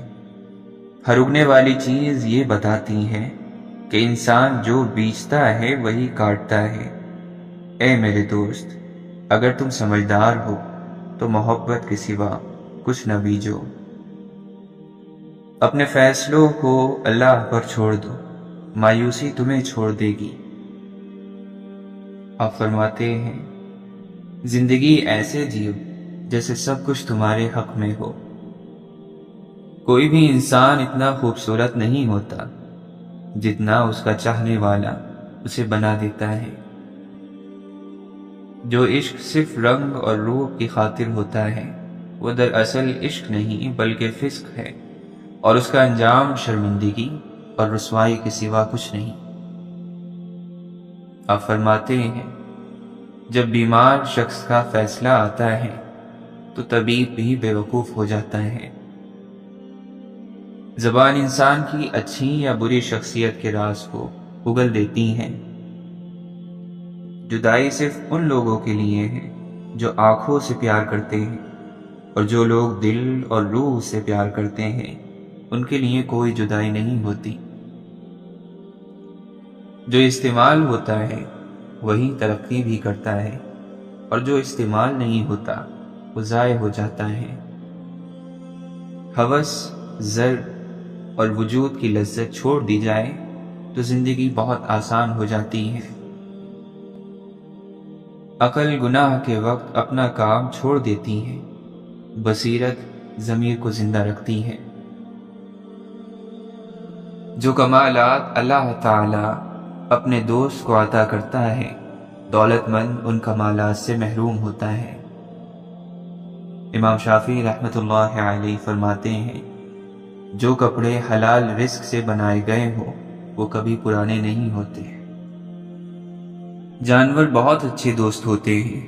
ہر اگنے والی چیز یہ بتاتی ہے کہ انسان جو بیچتا ہے وہی کاٹتا ہے۔ اے میرے دوست، اگر تم سمجھدار ہو تو محبت کے سوا کچھ نہ بیجو۔ اپنے فیصلوں کو اللہ پر چھوڑ دو، مایوسی تمہیں چھوڑ دے گی۔ آپ فرماتے ہیں، زندگی ایسے جیو جیسے سب کچھ تمہارے حق میں ہو۔ کوئی بھی انسان اتنا خوبصورت نہیں ہوتا جتنا اس کا چاہنے والا اسے بنا دیتا ہے۔ جو عشق صرف رنگ اور روح کی خاطر ہوتا ہے وہ دراصل عشق نہیں بلکہ فسق ہے۔ اور اس کا انجام شرمندگی اور رسوائی کے سوا کچھ نہیں۔ آپ فرماتے ہیں جب بیمار شخص کا فیصلہ آتا ہے تو طبیب بھی بے وقوف ہو جاتا ہے۔ زبان انسان کی اچھی یا بری شخصیت کے راز کو اگل دیتی ہیں۔ جدائی صرف ان لوگوں کے لیے ہے جو آنکھوں سے پیار کرتے ہیں، اور جو لوگ دل اور روح سے پیار کرتے ہیں ان کے لیے کوئی جدائی نہیں ہوتی۔ جو استعمال ہوتا ہے وہی ترقی بھی کرتا ہے، اور جو استعمال نہیں ہوتا وہ ضائع ہو جاتا ہے۔ ہوس، زر اور وجود کی لذت چھوڑ دی جائے تو زندگی بہت آسان ہو جاتی ہے۔ عقل گناہ کے وقت اپنا کام چھوڑ دیتی ہے، بصیرت ضمیر کو زندہ رکھتی ہے۔ جو کمالات اللہ تعالی اپنے دوست کو عطا کرتا ہے، دولت مند ان کمالات سے محروم ہوتا ہے۔ امام شافعی رحمۃ اللہ علیہ فرماتے ہیں جو کپڑے حلال رزق سے بنائے گئے ہوں وہ کبھی پرانے نہیں ہوتے۔ جانور بہت اچھے دوست ہوتے ہیں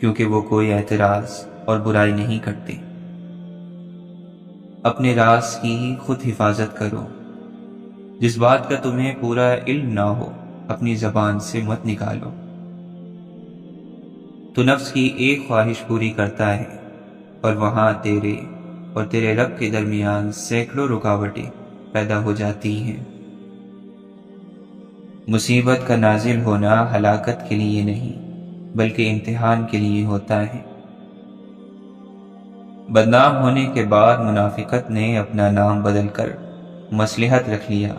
کیونکہ وہ کوئی اعتراض اور برائی نہیں کرتے۔ اپنے راز کی خود حفاظت کرو، جس بات کا تمہیں پورا علم نہ ہو اپنی زبان سے مت نکالو۔ تو نفس کی ایک خواہش پوری کرتا ہے، اور وہاں تیرے اور تیرے رب کے درمیان سینکڑوں رکاوٹیں پیدا ہو جاتی ہیں۔ مصیبت کا نازل ہونا ہلاکت کے لیے نہیں بلکہ امتحان کے لیے ہوتا ہے۔ بدنام ہونے کے بعد منافقت نے اپنا نام بدل کر مصلحت رکھ لیا۔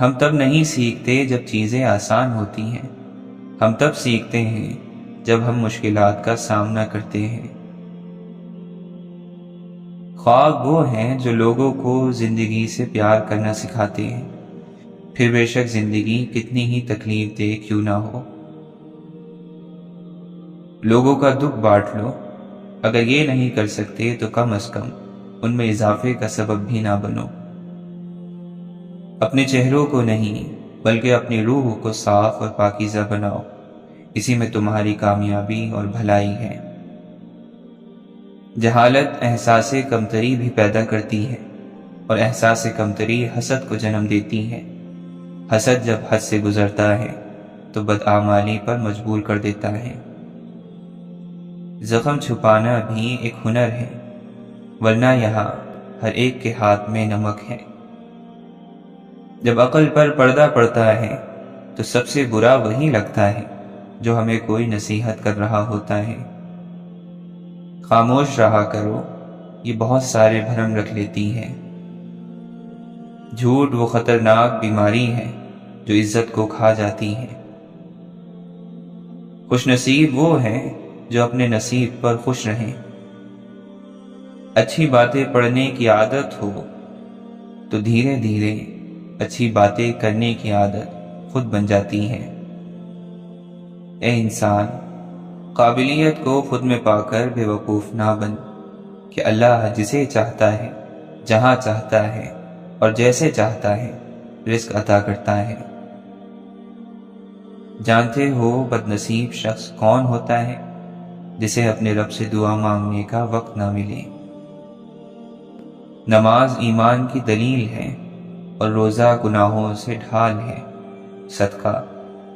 ہم تب نہیں سیکھتے جب چیزیں آسان ہوتی ہیں، ہم تب سیکھتے ہیں جب ہم مشکلات کا سامنا کرتے ہیں۔ خواب وہ ہیں جو لوگوں کو زندگی سے پیار کرنا سکھاتے ہیں، پھر بے شک زندگی کتنی ہی تکلیف دہ کیوں نہ ہو۔ لوگوں کا دکھ بانٹ لو، اگر یہ نہیں کر سکتے تو کم از کم ان میں اضافے کا سبب بھی نہ بنو۔ اپنے چہروں کو نہیں بلکہ اپنی روح کو صاف اور پاکیزہ بناؤ، اسی میں تمہاری کامیابی اور بھلائی ہے۔ جہالت احساس کمتری بھی پیدا کرتی ہے، اور احساس کمتری حسد کو جنم دیتی ہے۔ حسد جب حد سے گزرتا ہے تو بدعمالی پر مجبور کر دیتا ہے۔ زخم چھپانا بھی ایک ہنر ہے، ورنہ یہاں ہر ایک کے ہاتھ میں نمک ہے۔ جب عقل پر پردہ پڑتا ہے تو سب سے برا وہی لگتا ہے جو ہمیں کوئی نصیحت کر رہا ہوتا ہے۔ خاموش رہا کرو، یہ بہت سارے بھرم رکھ لیتی ہے۔ جھوٹ وہ خطرناک بیماری ہے جو عزت کو کھا جاتی ہے۔ خوش نصیب وہ ہیں جو اپنے نصیب پر خوش رہیں۔ اچھی باتیں پڑھنے کی عادت ہو تو دھیرے دھیرے اچھی باتیں کرنے کی عادت خود بن جاتی ہے۔ اے انسان، قابلیت کو خود میں پا کر بے وقوف نہ بن کہ اللہ جسے چاہتا ہے، جہاں چاہتا ہے اور جیسے چاہتا ہے رزق عطا کرتا ہے۔ جانتے ہو بد نصیب شخص کون ہوتا ہے؟ جسے اپنے رب سے دعا مانگنے کا وقت نہ ملے۔ نماز ایمان کی دلیل ہے اور روزہ گناہوں سے ڈھال ہے۔ صدقہ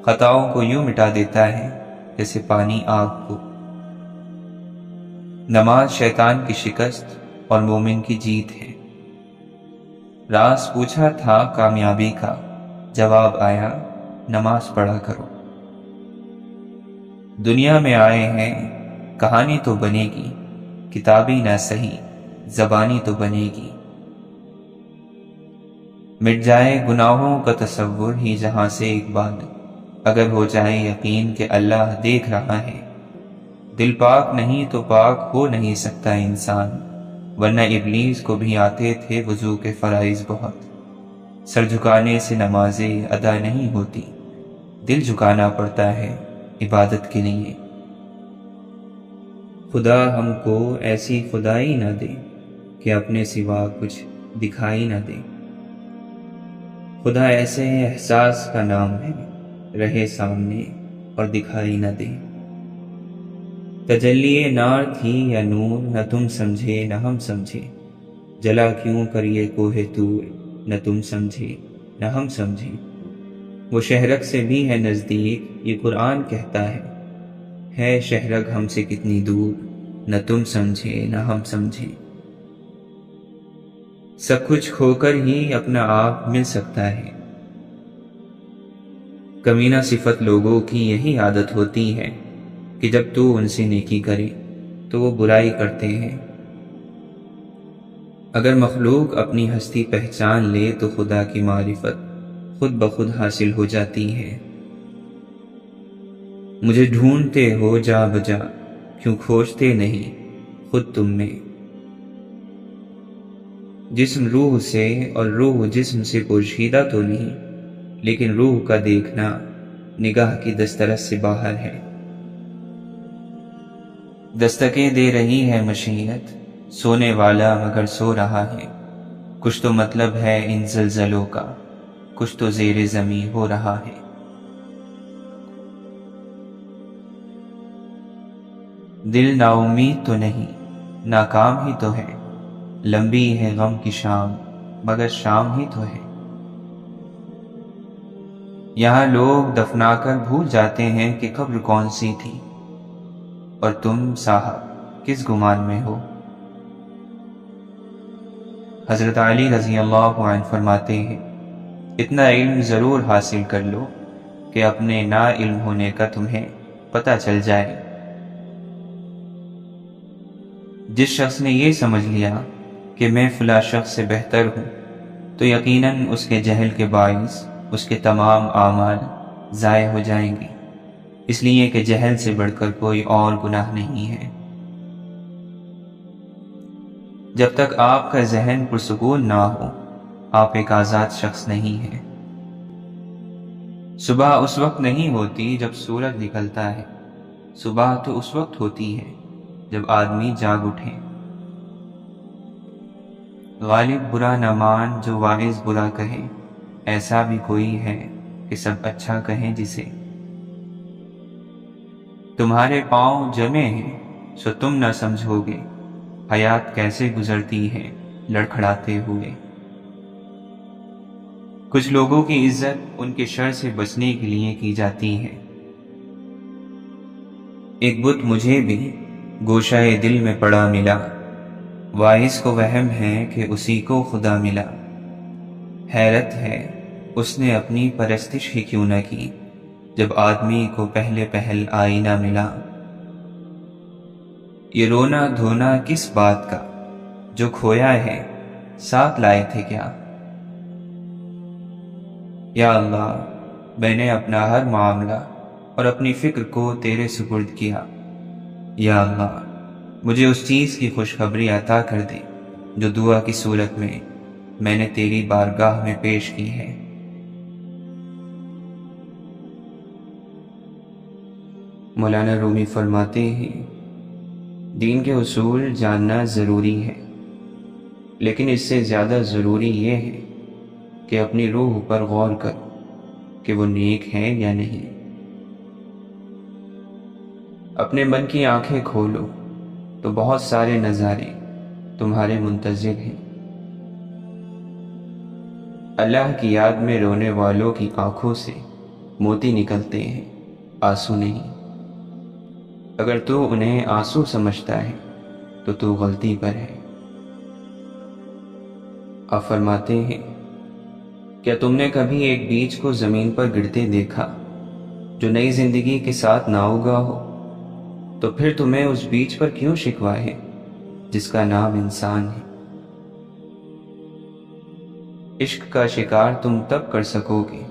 خطاؤں کو یوں مٹا دیتا ہے جیسے پانی آگ کو۔ نماز شیطان کی شکست اور مومن کی جیت ہے۔ راز پوچھا تھا کامیابی کا، جواب آیا نماز پڑھا کرو۔ دنیا میں آئے ہیں کہانی تو بنے گی، کتابی نہ صحیح زبانی تو بنے گی۔ مٹ جائے گناہوں کا تصور ہی جہاں سے ایک بات، اگر ہو جائے یقین کہ اللہ دیکھ رہا ہے۔ دل پاک نہیں تو پاک ہو نہیں سکتا انسان، ورنہ ابلیس کو بھی آتے تھے وضو کے فرائض بہت۔ سر جھکانے سے نمازیں ادا نہیں ہوتی، دل جھکانا پڑتا ہے عبادت کے لیے۔ خدا ہم کو ایسی خدائی نہ دے کہ اپنے سوا کچھ دکھائی نہ دے۔ خدا ایسے احساس کا نام ہے، رہے سامنے اور دکھائی نہ دے۔ تجلی نار تھی یا نور، نہ تم سمجھے نہ ہم سمجھے، جلا کیوں کر یہ کوہ طور، نہ تم سمجھے نہ ہم سمجھے۔ وہ شہرک سے بھی ہے نزدیک، یہ قرآن کہتا ہے شہرک ہم سے کتنی دور، نہ تم سمجھے نہ ہم سمجھے۔ سب کچھ کھو کر ہی اپنا آپ مل سکتا ہے۔ کمینہ صفت لوگوں کی یہی عادت ہوتی ہے کہ جب تو ان سے نیکی کرے تو وہ برائی کرتے ہیں۔ اگر مخلوق اپنی ہستی پہچان لے تو خدا کی معرفت خود بخود حاصل ہو جاتی ہے۔ مجھے ڈھونڈتے ہو جا بجا، کیوں کھوجتے نہیں خود تم میں۔ جسم روح سے اور روح جسم سے پوشیدہ تو نہیں، لیکن روح کا دیکھنا نگاہ کی دسترس سے باہر ہے۔ دستکیں دے رہی ہے مشیت، سونے والا مگر سو رہا ہے۔ کچھ تو مطلب ہے ان زلزلوں کا، کچھ تو زیر زمین ہو رہا ہے۔ دل نا امید تو نہیں، ناکام ہی تو ہے۔ لمبی ہے غم کی شام، مگر شام ہی تو ہے۔ یہاں لوگ دفنا کر بھول جاتے ہیں کہ قبر کون سی تھی، اور تم صاحب کس گمان میں ہو۔ حضرت علی رضی اللہ عنہ فرماتے ہیں، اتنا علم ضرور حاصل کر لو کہ اپنے نا علم ہونے کا تمہیں پتہ چل جائے۔ جس شخص نے یہ سمجھ لیا کہ میں فلاں شخص سے بہتر ہوں، تو یقیناً اس کے جہل کے باعث اس کے تمام اعمال ضائع ہو جائیں گے، اس لیے کہ جہل سے بڑھ کر کوئی اور گناہ نہیں ہے۔ جب تک آپ کا ذہن پرسکون نہ ہو، آپ ایک آزاد شخص نہیں ہیں۔ صبح اس وقت نہیں ہوتی جب سورج نکلتا ہے، صبح تو اس وقت ہوتی ہے جب آدمی جاگ اٹھے۔ غالب برا نہ مان جو واعظ برا کہے، ایسا بھی کوئی ہے کہ سب اچھا کہیں جسے۔ تمہارے پاؤں جمے ہیں سو تم نہ سمجھو گے، حیات کیسے گزرتی ہے لڑکھڑاتے ہوئے۔ کچھ لوگوں کی عزت ان کے شر سے بچنے کے لیے کی جاتی ہے۔ ایک بت مجھے بھی گوشۂ دل میں پڑا ملا، واعظ کو وہم ہے کہ اسی کو خدا ملا۔ حیرت ہے اس نے اپنی پرستش ہی کیوں نہ کی، جب آدمی کو پہلے پہل آئینہ ملا۔ یہ رونا دھونا کس بات کا، جو کھویا ہے ساتھ لائے تھے کیا۔ یا اللہ، میں نے اپنا ہر معاملہ اور اپنی فکر کو تیرے سپرد کیا۔ یا اللہ، مجھے اس چیز کی خوشخبری عطا کر دے جو دعا کی صورت میں میں نے تیری بارگاہ میں پیش کی ہے۔ مولانا رومی فرماتے ہیں، دین کے اصول جاننا ضروری ہے، لیکن اس سے زیادہ ضروری یہ ہے کہ اپنی روح پر غور کر کہ وہ نیک ہے یا نہیں۔ اپنے من کی آنکھیں کھولو تو بہت سارے نظارے تمہارے منتظر ہیں۔ اللہ کی یاد میں رونے والوں کی آنکھوں سے موتی نکلتے ہیں، آنسو نہیں۔ اگر تو انہیں آنسو سمجھتا ہے تو تو غلطی پر ہے۔ آپ فرماتے ہیں، کیا تم نے کبھی ایک بیج کو زمین پر گرتے دیکھا جو نئی زندگی کے ساتھ نہ اگا ہو؟ تو پھر تمہیں اس بیج پر کیوں شکوہ ہے جس کا نام انسان ہے؟ عشق کا شکار تم تب کر سکو گے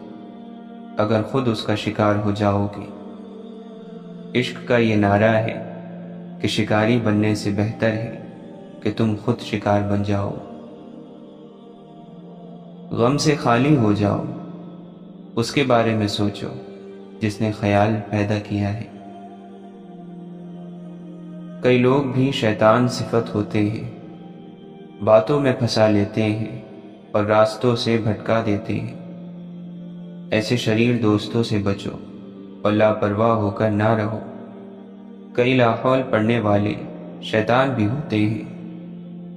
اگر خود اس کا شکار ہو جاؤ گے۔ عشق کا یہ نعرہ ہے کہ شکاری بننے سے بہتر ہے کہ تم خود شکار بن جاؤ۔ غم سے خالی ہو جاؤ، اس کے بارے میں سوچو جس نے خیال پیدا کیا ہے۔ کئی لوگ بھی شیطان صفت ہوتے ہیں، باتوں میں پھنسا لیتے ہیں اور راستوں سے بھٹکا دیتے ہیں۔ ایسے شریر دوستوں سے بچو اور لاپرواہ ہو کر نہ رہو۔ کئی لاحول پڑھنے والے شیطان بھی ہوتے ہیں،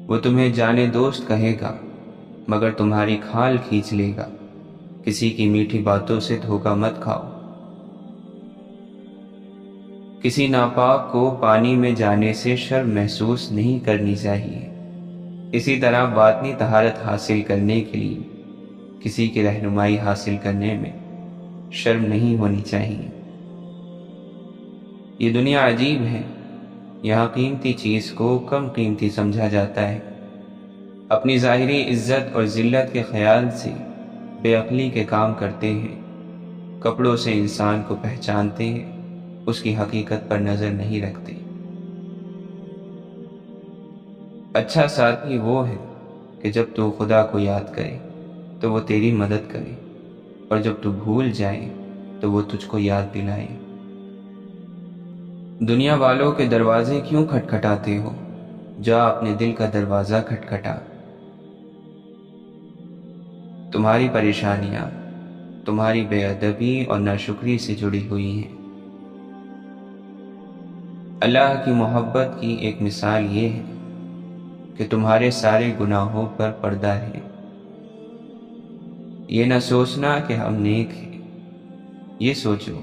وہ تمہیں جانے دوست کہے گا مگر تمہاری کھال کھینچ لے گا۔ کسی کی میٹھی باتوں سے دھوکہ مت کھاؤ۔ کسی ناپاک کو پانی میں جانے سے شرم محسوس نہیں کرنی چاہیے۔ اسی طرح باطنی طہارت حاصل کرنے کے لیے کسی کی رہنمائی حاصل کرنے میں شرم نہیں ہونی چاہیے۔ یہ دنیا عجیب ہے، یہاں قیمتی چیز کو کم قیمتی سمجھا جاتا ہے۔ اپنی ظاہری عزت اور ذلت کے خیال سے بے عقلی کے کام کرتے ہیں۔ کپڑوں سے انسان کو پہچانتے ہیں، اس کی حقیقت پر نظر نہیں رکھتے۔ اچھا ساتھی وہ ہے کہ جب تو خدا کو یاد کرے تو وہ تیری مدد کرے، اور جب تو بھول جائے تو وہ تجھ کو یاد دلائے۔ دنیا والوں کے دروازے کیوں کھٹکھٹاتے ہو؟ جا اپنے دل کا دروازہ کھٹکھٹا۔ تمہاری پریشانیاں تمہاری بے ادبی اور ناشکری سے جڑی ہوئی ہیں۔ اللہ کی محبت کی ایک مثال یہ ہے کہ تمہارے سارے گناہوں پر پردہ ہے۔ یہ نہ سوچنا کہ ہم نیک ہیں، یہ سوچو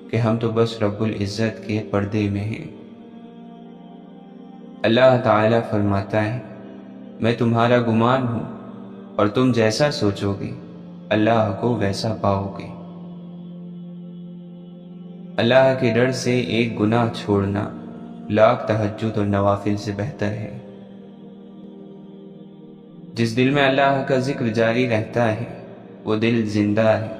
کہ ہم تو بس رب العزت کے پردے میں ہیں۔ اللہ تعالیٰ فرماتا ہے، میں تمہارا گمان ہوں اور تم جیسا سوچو گے اللہ کو ویسا پاؤ گے۔ اللہ کے ڈر سے ایک گناہ چھوڑنا لاکھ تہجد اور نوافل سے بہتر ہے۔ جس دل میں اللہ کا ذکر جاری رہتا ہے وہ دل زندہ ہے،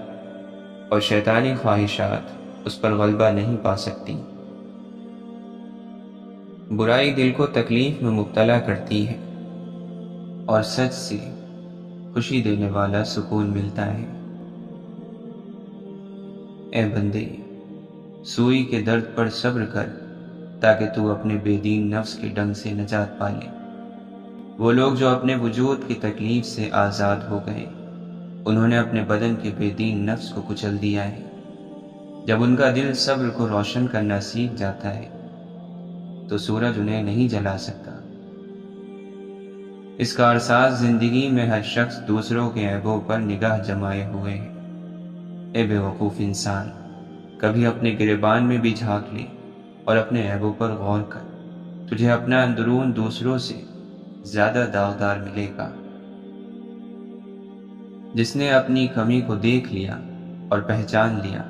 اور شیطانی خواہشات اس پر غلبہ نہیں پا سکتی۔ برائی دل کو تکلیف میں مبتلا کرتی ہے، اور سچ سے خوشی دینے والا سکون ملتا ہے۔ اے بندے، سوئی کے درد پر صبر کر تاکہ تو اپنے بے دین نفس کے ڈنگ سے نجات پا لے۔ وہ لوگ جو اپنے وجود کی تکلیف سے آزاد ہو گئے، انہوں نے اپنے بدن کے بے دین نفس کو کچل دیا ہے۔ جب ان کا دل صبر کو روشن کرنا سیکھ جاتا ہے تو سورج انہیں نہیں جلا سکتا۔ اس کارساز زندگی میں ہر شخص دوسروں کے عیبوں پر نگاہ جمائے ہوئے ہے۔ اے بے وقوف انسان، کبھی اپنے گریبان میں بھی جھانک لے اور اپنے عیبوں پر غور کر، تجھے اپنا اندرون دوسروں سے زیادہ داغدار ملے گا۔ جس نے اپنی کمی کو دیکھ لیا اور پہچان لیا،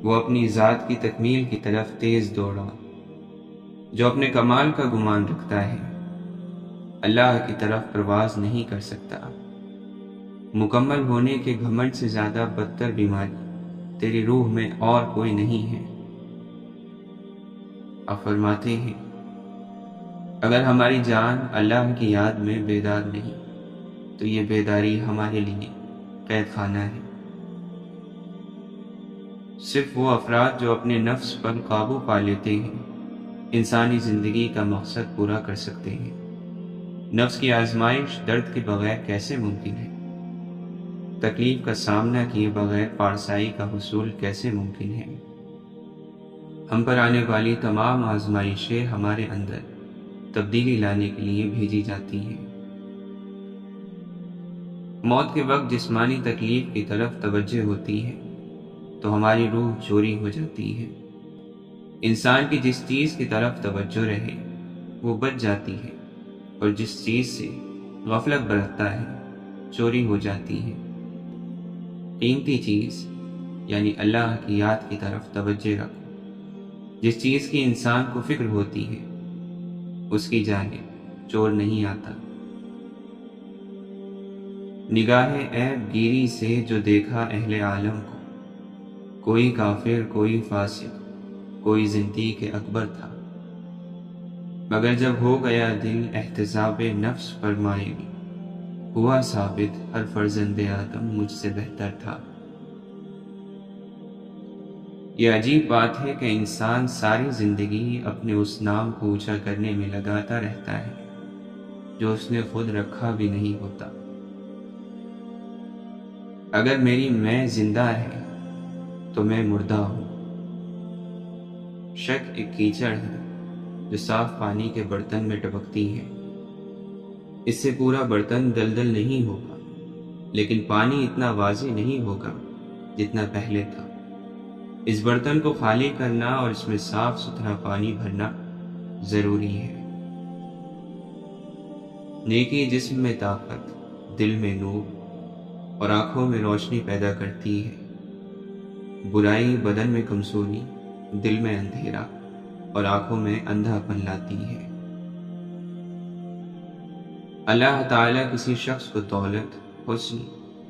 وہ اپنی ذات کی تکمیل کی طرف تیز دوڑا۔ جو اپنے کمال کا گمان رکھتا ہے اللہ کی طرف پرواز نہیں کر سکتا۔ مکمل ہونے کے گھمنڈ سے زیادہ بدتر بیماری تیری روح میں اور کوئی نہیں ہے۔ آپ فرماتے ہیں، اگر ہماری جان اللہ کی یاد میں بیدار نہیں تو یہ بیداری ہمارے لیے قید خانہ ہے۔ صرف وہ افراد جو اپنے نفس پر قابو پا لیتے ہیں انسانی زندگی کا مقصد پورا کر سکتے ہیں۔ نفس کی آزمائش درد کے بغیر کیسے ممکن ہے؟ تکلیف کا سامنا کیے بغیر پارسائی کا حصول کیسے ممکن ہے؟ ہم پر آنے والی تمام آزمائشیں ہمارے اندر تبدیلی لانے کے لیے بھیجی جاتی ہیں۔ موت کے وقت جسمانی تکلیف کی طرف توجہ ہوتی ہے تو ہماری روح چوری ہو جاتی ہے۔ انسان کی جس چیز کی طرف توجہ رہے وہ بچ جاتی ہے، اور جس چیز سے غفلت برتتا ہے چوری ہو جاتی ہے۔ قیمتی چیز یعنی اللہ کی یاد کی طرف توجہ رکھو۔ جس چیز کی انسان کو فکر ہوتی ہے اس کی جانب چور نہیں آتا۔ نگاہ عیب گیری سے جو دیکھا اہل عالم کو، کوئی کافر، کوئی فاسق، کوئی زندیق اکبر تھا، مگر جب ہو گیا دل احتساب نفس پر مائل، ہوا ثابت ہر فرزند آدم مجھ سے بہتر تھا۔ یہ عجیب بات ہے کہ انسان ساری زندگی اپنے اس نام کو اونچا کرنے میں لگاتا رہتا ہے جو اس نے خود رکھا بھی نہیں ہوتا۔ اگر میری میں زندہ ہے تو میں مردہ ہوں۔ شک ایک کیچڑ ہے جو صاف پانی کے برتن میں ٹپکتی ہے۔ اس سے پورا برتن دلدل نہیں ہوگا، لیکن پانی اتنا واضح نہیں ہوگا جتنا پہلے تھا۔ اس برتن کو خالی کرنا اور اس میں صاف ستھرا پانی بھرنا ضروری ہے۔ نیکی جسم میں طاقت، دل میں نور اور آنکھوں میں روشنی پیدا کرتی ہے۔ برائی بدن میں کمزوری، دل میں اندھیرا اور آنکھوں میں اندھا پن لاتی ہے۔ اللہ تعالیٰ کسی شخص کو دولت، حسن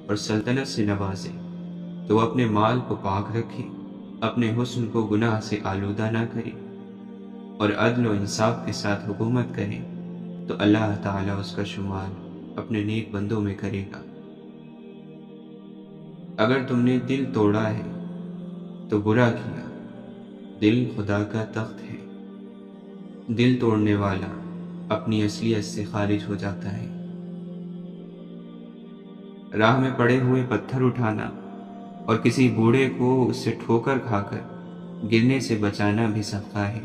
اور سلطنت سے نوازے تو وہ اپنے مال کو پاک رکھے، اپنے حسن کو گناہ سے آلودہ نہ کرے اور عدل و انصاف کے ساتھ حکومت کرے تو اللہ تعالیٰ اس کا شمار اپنے نیک بندوں میں کرے گا۔ اگر تم نے دل توڑا ہے تو برا کیا، دل خدا کا تخت ہے۔ دل توڑنے والا اپنی اصلیت سے خارج ہو جاتا ہے۔ راہ میں پڑے ہوئے پتھر اٹھانا اور کسی بوڑھے کو اس سے ٹھوکر کھا کر گرنے سے بچانا بھی صدقہ ہے۔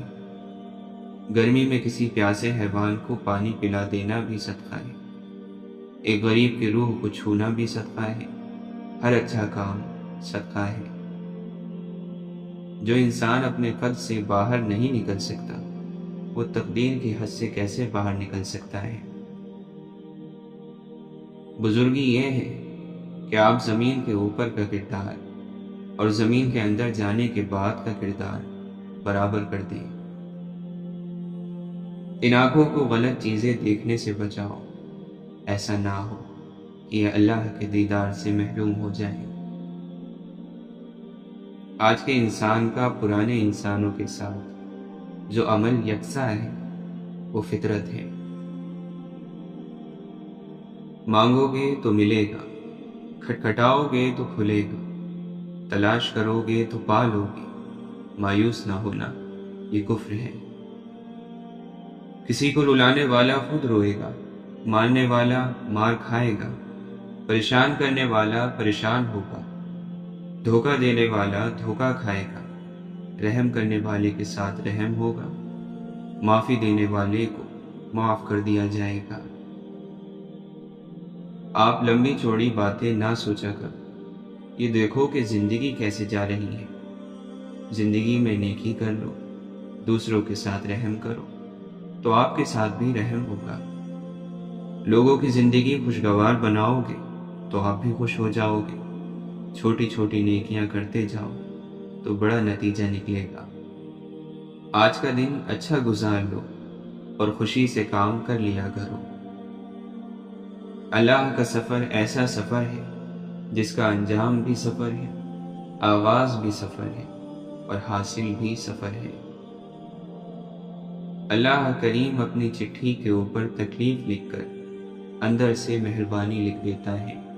گرمی میں کسی پیاسے حیوان کو پانی پلا دینا بھی صدقہ ہے۔ ایک غریب کی روح کو چھونا بھی صدقہ ہے۔ ہر اچھا کام صدقہ ہے۔ جو انسان اپنے قد سے باہر نہیں نکل سکتا، وہ تقدیر کی حد سے کیسے باہر نکل سکتا ہے؟ بزرگی یہ ہے کہ آپ زمین کے اوپر کا کردار اور زمین کے اندر جانے کے بعد کا کردار برابر کر دیں۔ ان آنکھوں کو غلط چیزیں دیکھنے سے بچاؤ، ایسا نہ ہو کہ یہ اللہ کے دیدار سے محروم ہو جائیں۔ آج کے انسان کا پرانے انسانوں کے ساتھ جو عمل یکساں ہے وہ فطرت ہے۔ مانگو گے تو ملے گا، کھٹکھٹاؤ گے تو کھلے گا، تلاش کرو گے تو پا لو گے۔ مایوس نہ ہونا، یہ کفر ہے۔ کسی کو رلانے والا خود روئے گا، مارنے والا مار کھائے گا، پریشان کرنے والا پریشان ہوگا، دھوکہ دینے والا دھوکہ کھائے گا، رحم کرنے والے کے ساتھ رحم ہوگا، معافی دینے والے کو معاف کر دیا جائے گا۔ آپ لمبی چوڑی باتیں نہ سوچا کرو، یہ دیکھو کہ زندگی کیسے جا رہی ہے۔ زندگی میں نیکی کر لو، دوسروں کے ساتھ رحم کرو تو آپ کے ساتھ بھی رحم ہوگا۔ لوگوں کی زندگی خوشگوار بناؤ گے تو آپ بھی خوش ہو جاؤ گے۔ چھوٹی چھوٹی نیکیاں کرتے جاؤ تو بڑا نتیجہ نکلے گا۔ آج کا دن اچھا گزار لو اور خوشی سے کام کر لیا کرو۔ اللہ کا سفر ایسا سفر ہے جس کا انجام بھی سفر ہے، آغاز بھی سفر ہے اور حاصل بھی سفر ہے۔ اللہ کریم اپنی چٹھی کے اوپر تکلیف لکھ کر اندر سے مہربانی لکھ دیتا ہے۔